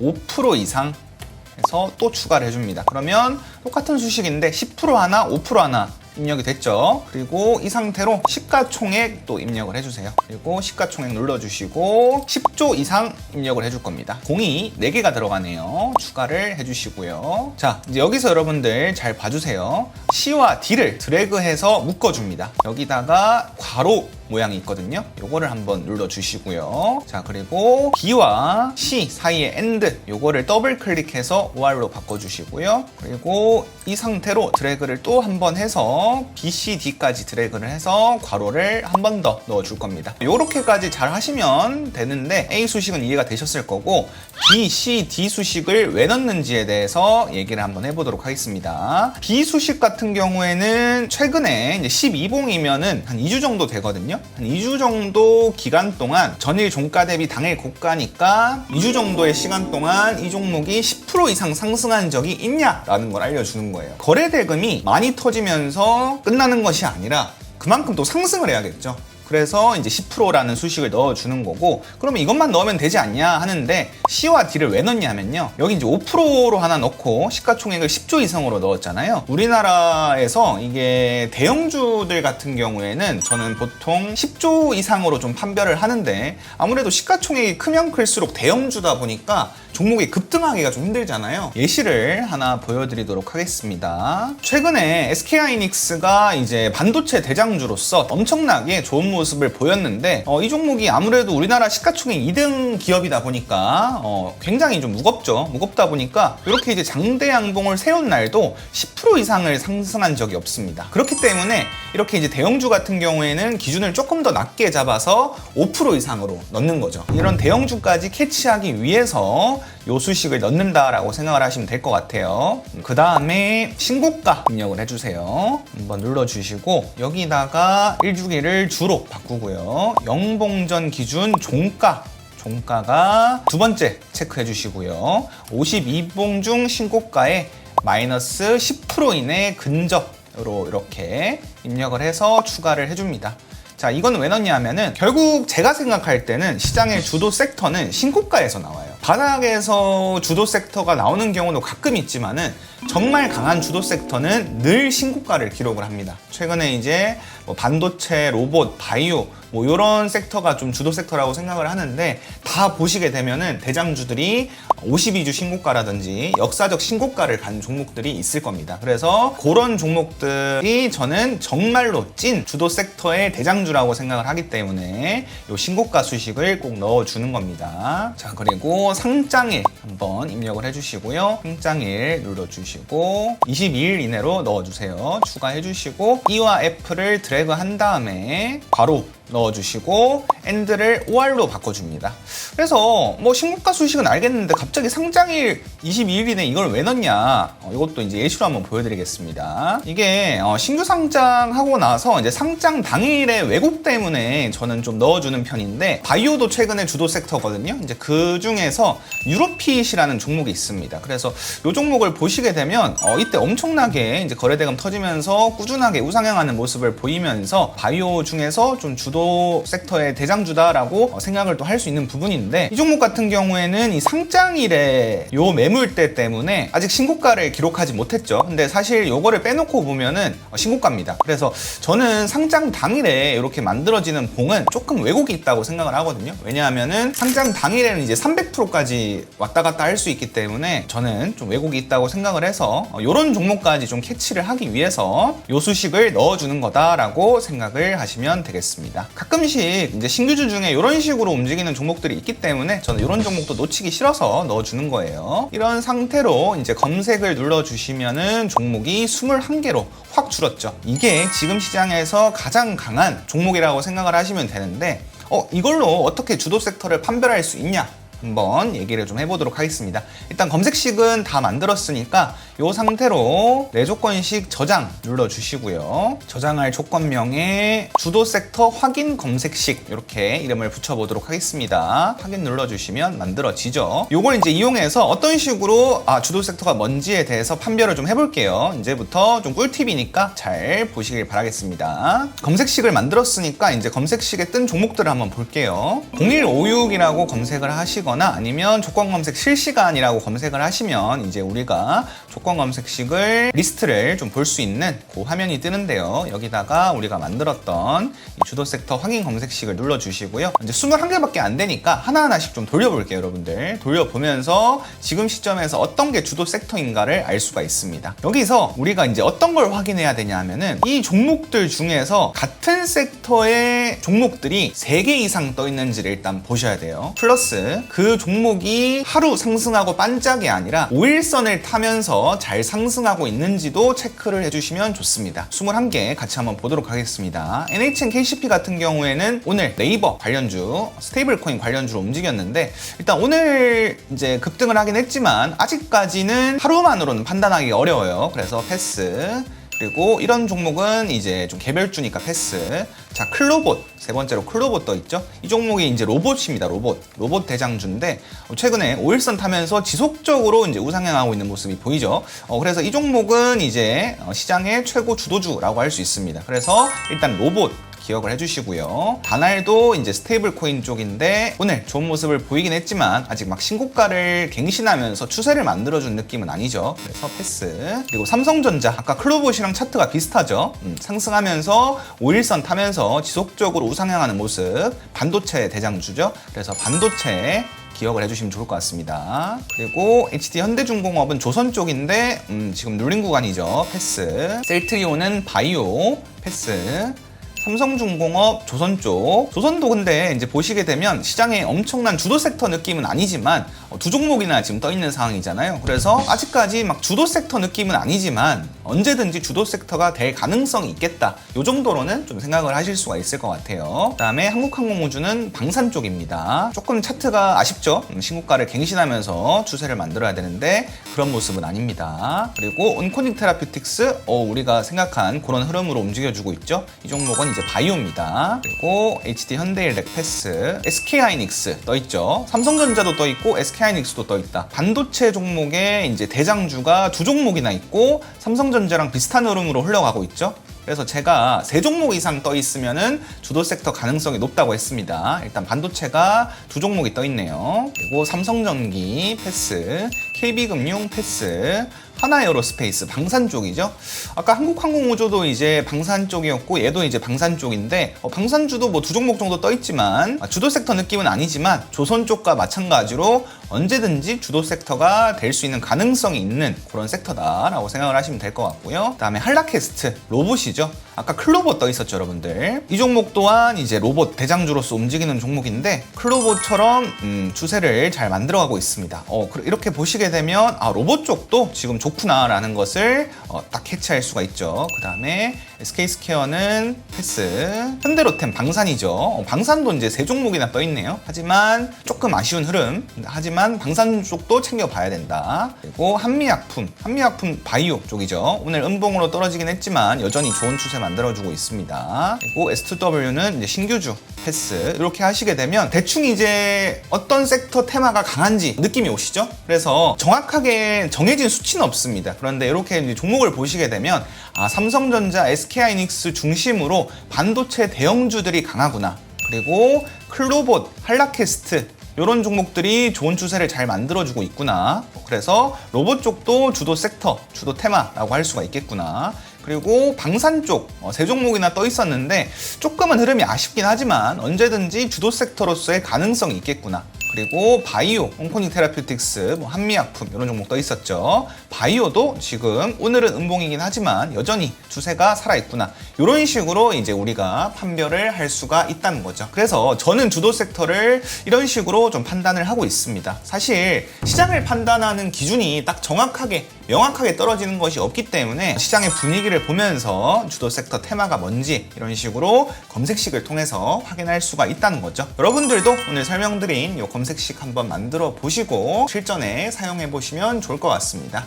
5% 이상 해서 또 추가를 해줍니다. 그러면 똑같은 수식인데 10% 하나, 5% 하나 입력이 됐죠. 그리고 이 상태로 시가총액 또 입력을 해주세요. 그리고 시가총액 눌러주시고 10조 이상 입력을 해줄 겁니다. 공이 4개가 들어가네요. 추가를 해주시고요. 자, 이제 여기서 여러분들 잘 봐주세요. C와 D를 드래그해서 묶어줍니다. 여기다가 괄호 모양이 있거든요. 요거를 한번 눌러주시고요. 자, 그리고 B와 C 사이에 AND 요거를 더블 클릭해서 OR로 바꿔주시고요. 그리고 이 상태로 드래그를 또 한번 해서 B, C, D까지 드래그를 해서 괄호를 한 번 더 넣어줄 겁니다. 요렇게까지 잘 하시면 되는데 A 수식은 이해가 되셨을 거고 B, C, D 수식을 왜 넣는지에 대해서 얘기를 한번 해보도록 하겠습니다. B 수식 같은 경우에는 최근에 이제 12봉이면은 한 2주 정도 되거든요. 한 2주 정도 기간 동안 전일 종가 대비 당일 고가니까 2주 정도의 시간 동안 이 종목이 10% 이상 상승한 적이 있냐라는 걸 알려주는 거예요. 거래 대금이 많이 터지면서 끝나는 것이 아니라 그만큼 또 상승을 해야겠죠. 그래서 이제 10%라는 수식을 넣어주는 거고, 그러면 이것만 넣으면 되지 않냐 하는데 C와 D를 왜 넣냐면요, 여기 이제 5%로 하나 넣고 시가총액을 10조 이상으로 넣었잖아요. 우리나라에서 이게 대형주들 같은 경우에는 저는 보통 10조 이상으로 좀 판별을 하는데, 아무래도 시가총액이 크면 클수록 대형주다 보니까 종목이 급등하기가 좀 힘들잖아요. 예시를 하나 보여드리도록 하겠습니다. 최근에 SK하이닉스가 이제 반도체 대장주로서 엄청나게 좋은 모습을 보였는데 이 종목이 아무래도 우리나라 시가총액 2등 기업이다 보니까 굉장히 좀 무겁죠. 무겁다 보니까 이렇게 이제 장대 양봉을 세운 날도 10% 이상을 상승한 적이 없습니다. 그렇기 때문에 이렇게 이제 대형주 같은 경우에는 기준을 조금 더 낮게 잡아서 5% 이상으로 넣는 거죠. 이런 대형주까지 캐치하기 위해서 요 수식을 넣는다라고 생각을 하시면 될 것 같아요. 그 다음에 신고가 입력을 해주세요. 한번 눌러주시고 여기다가 1주기를 주로 바꾸고요. 영봉전 기준 종가가 두 번째 체크해 주시고요. 52봉 중 신고가에 마이너스 10% 이내 근접으로 이렇게 입력을 해서 추가를 해줍니다. 자, 이건 왜 넣냐 하면은 결국 제가 생각할 때는 시장의 주도 섹터는 신고가에서 나와요. 바닥에서 주도 섹터가 나오는 경우도 가끔 있지만은 정말 강한 주도 섹터는 늘 신고가를 기록을 합니다. 최근에 이제 뭐 반도체, 로봇, 바이오 뭐 이런 섹터가 좀 주도 섹터라고 생각을 하는데, 다 보시게 되면은 대장주들이 52주 신고가라든지 역사적 신고가를 간 종목들이 있을 겁니다. 그래서 그런 종목들이 저는 정말로 찐 주도 섹터의 대장주라고 생각을 하기 때문에 이 신고가 수식을 꼭 넣어주는 겁니다. 자, 그리고 상장일 한번 입력을 해주시고요. 상장일 눌러주시고 22일 이내로 넣어주세요. 추가해주시고 E와 F를 드래그 한 다음에 괄호 넣어주시고 AND를 OR로 바꿔줍니다. 그래서 뭐 신고가 수식은 알겠는데 갑자기 상장일 22일이네 이걸 왜 넣냐, 이것도 이제 예시로 한번 보여드리겠습니다. 이게 신규 상장하고 나서 이제 상장 당일에 왜곡 때문에 저는 좀 넣어주는 편인데, 바이오도 최근에 주도 섹터거든요. 이제 그 중에서 유로핏이라는 종목이 있습니다. 그래서 이 종목을 보시게 되면 이때 엄청나게 이제 거래대금 터지면서 꾸준하게 우상향하는 모습을 보이면서 바이오 중에서 좀 주도 섹터의 대장주다라고 생각을 또 할 수 있는 부분인데, 이 종목 같은 경우에는 이 상장일에 요 매물대 때문에 아직 신고가를 기록하지 못했죠. 근데 사실 요거를 빼놓고 보면은 신고가입니다. 그래서 저는 상장 당일에 이렇게 만들어지는 봉은 조금 왜곡이 있다고 생각을 하거든요. 왜냐하면은 상장 당일에는 이제 300%까지 왔다 갔다 할 수 있기 때문에 저는 좀 왜곡이 있다고 생각을 해서 요런 종목까지 좀 캐치를 하기 위해서 요 수식을 넣어주는 거다라고 생각을 하시면 되겠습니다. 가끔씩 이제 신규주 중에 이런 식으로 움직이는 종목들이 있기 때문에 저는 이런 종목도 놓치기 싫어서 넣어주는 거예요. 이런 상태로 이제 검색을 눌러주시면은 종목이 21개로 확 줄었죠. 이게 지금 시장에서 가장 강한 종목이라고 생각을 하시면 되는데, 이걸로 어떻게 주도 섹터를 판별할 수 있냐? 한번 얘기를 좀 해보도록 하겠습니다. 일단 검색식은 다 만들었으니까 이 상태로 내 조건식 저장 눌러주시고요. 저장할 조건명에 주도 섹터 확인 검색식 이렇게 이름을 붙여보도록 하겠습니다. 확인 눌러주시면 만들어지죠. 요걸 이제 이용해서 어떤 식으로 주도 섹터가 뭔지에 대해서 판별을 좀 해볼게요. 이제부터 좀 꿀팁이니까 잘 보시길 바라겠습니다. 검색식을 만들었으니까 이제 검색식에 뜬 종목들을 한번 볼게요. 0156이라고 검색을 하시거나 아니면 조건 검색 실시간이라고 검색을 하시면 이제 우리가 조건 검색식을 리스트를 좀 볼 수 있는 그 화면이 뜨는데요. 여기다가 우리가 만들었던 이 주도 섹터 확인 검색식을 눌러주시고요. 이제 21개밖에 안 되니까 하나하나씩 좀 돌려볼게요, 여러분들. 돌려보면서 지금 시점에서 어떤 게 주도 섹터인가를 알 수가 있습니다. 여기서 우리가 이제 어떤 걸 확인해야 되냐 하면은 이 종목들 중에서 같은 섹터의 종목들이 3개 이상 떠 있는지를 일단 보셔야 돼요. 플러스 그 종목이 하루 상승하고 반짝이 아니라 5일선을 타면서 잘 상승하고 있는지도 체크를 해주시면 좋습니다. 21개 같이 한번 보도록 하겠습니다. NHN KCP 같은 경우에는 오늘 네이버 관련주, 스테이블 코인 관련주로 움직였는데 일단 오늘 이제 급등을 하긴 했지만 아직까지는 하루만으로는 판단하기 어려워요. 그래서 패스. 그리고 이런 종목은 이제 좀 개별주니까 패스. 자, 클로봇. 세 번째로 클로봇 떠 있죠? 이 종목이 이제 로봇입니다. 로봇 대장주인데 최근에 5일선 타면서 지속적으로 이제 우상향하고 있는 모습이 보이죠? 그래서 이 종목은 이제 시장의 최고 주도주라고 할 수 있습니다. 그래서 일단 로봇 기억을 해주시고요. 다날도 이제 스테이블 코인 쪽인데 오늘 좋은 모습을 보이긴 했지만 아직 막 신고가를 갱신하면서 추세를 만들어준 느낌은 아니죠. 그래서 패스. 그리고 삼성전자 아까 클로봇이랑 차트가 비슷하죠. 상승하면서 5일선 타면서 지속적으로 우상향하는 모습. 반도체 대장주죠. 그래서 반도체 기억을 해주시면 좋을 것 같습니다. 그리고 HD 현대중공업은 조선 쪽인데 지금 눌린 구간이죠. 패스. 셀트리온은 바이오 패스. 삼성중공업, 조선 쪽. 조선도 근데 이제 보시게 되면 시장에 엄청난 주도 섹터 느낌은 아니지만 두 종목이나 지금 떠 있는 상황이잖아요. 그래서 아직까지 막 주도 섹터 느낌은 아니지만 언제든지 주도 섹터가 될 가능성이 있겠다. 이 정도로는 좀 생각을 하실 수가 있을 것 같아요. 그다음에 한국항공우주는 방산 쪽입니다. 조금 차트가 아쉽죠. 신고가를 갱신하면서 추세를 만들어야 되는데 그런 모습은 아닙니다. 그리고 온코닉 테라퓨틱스, 우리가 생각한 그런 흐름으로 움직여주고 있죠. 이 종목은 이제 바이오입니다. 그리고 HD 현대일렉 패스, SK하이닉스 떠 있죠. 삼성전자도 떠 있고 SK하이닉스도 떠 있다. 반도체 종목에 이제 대장주가 두 종목이나 있고 삼성전자랑 비슷한 흐름으로 흘러가고 있죠. 그래서 제가 3종목 이상 떠 있으면은 주도 섹터 가능성이 높다고 했습니다. 일단 반도체가 2종목이 떠 있네요. 그리고 삼성전기 패스, KB금융 패스, 하나에어로스페이스 방산 쪽이죠. 아까 한국항공우주도 이제 방산 쪽이었고 얘도 이제 방산 쪽인데 방산주도 뭐 2종목 정도 떠 있지만 주도 섹터 느낌은 아니지만 조선 쪽과 마찬가지로 언제든지 주도 섹터가 될 수 있는 가능성이 있는 그런 섹터다라고 생각을 하시면 될 것 같고요. 그다음에 한라캐스트 로봇이죠. 아까 클로봇 떠 있었죠, 여러분들. 이 종목 또한 이제 로봇 대장주로서 움직이는 종목인데 클로봇처럼 추세를 잘 만들어가고 있습니다. 이렇게 보시게 되면 로봇 쪽도 지금 좋구나라는 것을 딱 캐치할 수가 있죠. 그 다음에 SK스퀘어는 패스, 현대로템 방산이죠. 방산도 이제 3종목이나 떠 있네요. 하지만 조금 아쉬운 흐름. 하지만 방산 쪽도 챙겨봐야 된다. 그리고 한미약품 바이오 쪽이죠. 오늘 음봉으로 떨어지긴 했지만 여전히 좋은 추세 만들어주고 있습니다. 그리고 S2W는 이제 신규주 패스. 이렇게 하시게 되면 대충 이제 어떤 섹터 테마가 강한지 느낌이 오시죠? 그래서 정확하게 정해진 수치는 없습니다. 그런데 이렇게 이제 종목을 보시게 되면 삼성전자, SK하이닉스 중심으로 반도체 대형주들이 강하구나. 그리고 클로봇, 한라캐스트 이런 종목들이 좋은 추세를 잘 만들어주고 있구나. 그래서 로봇 쪽도 주도 섹터, 주도 테마라고 할 수가 있겠구나. 그리고 방산 쪽 3종목이나 떠 있었는데 조금은 흐름이 아쉽긴 하지만 언제든지 주도 섹터로서의 가능성이 있겠구나. 그리고 바이오, 온코닉 테라퓨틱스, 한미약품 이런 종목 떠 있었죠. 바이오도 지금 오늘은 음봉이긴 하지만 여전히 추세가 살아있구나. 이런 식으로 이제 우리가 판별을 할 수가 있다는 거죠. 그래서 저는 주도 섹터를 이런 식으로 좀 판단을 하고 있습니다. 사실 시장을 판단하는 기준이 딱 정확하게 명확하게 떨어지는 것이 없기 때문에 시장의 분위기를 보면서 주도 섹터 테마가 뭔지 이런 식으로 검색식을 통해서 확인할 수가 있다는 거죠. 여러분들도 오늘 설명드린 이 검색식 한번 만들어 보시고 실전에 사용해 보시면 좋을 것 같습니다.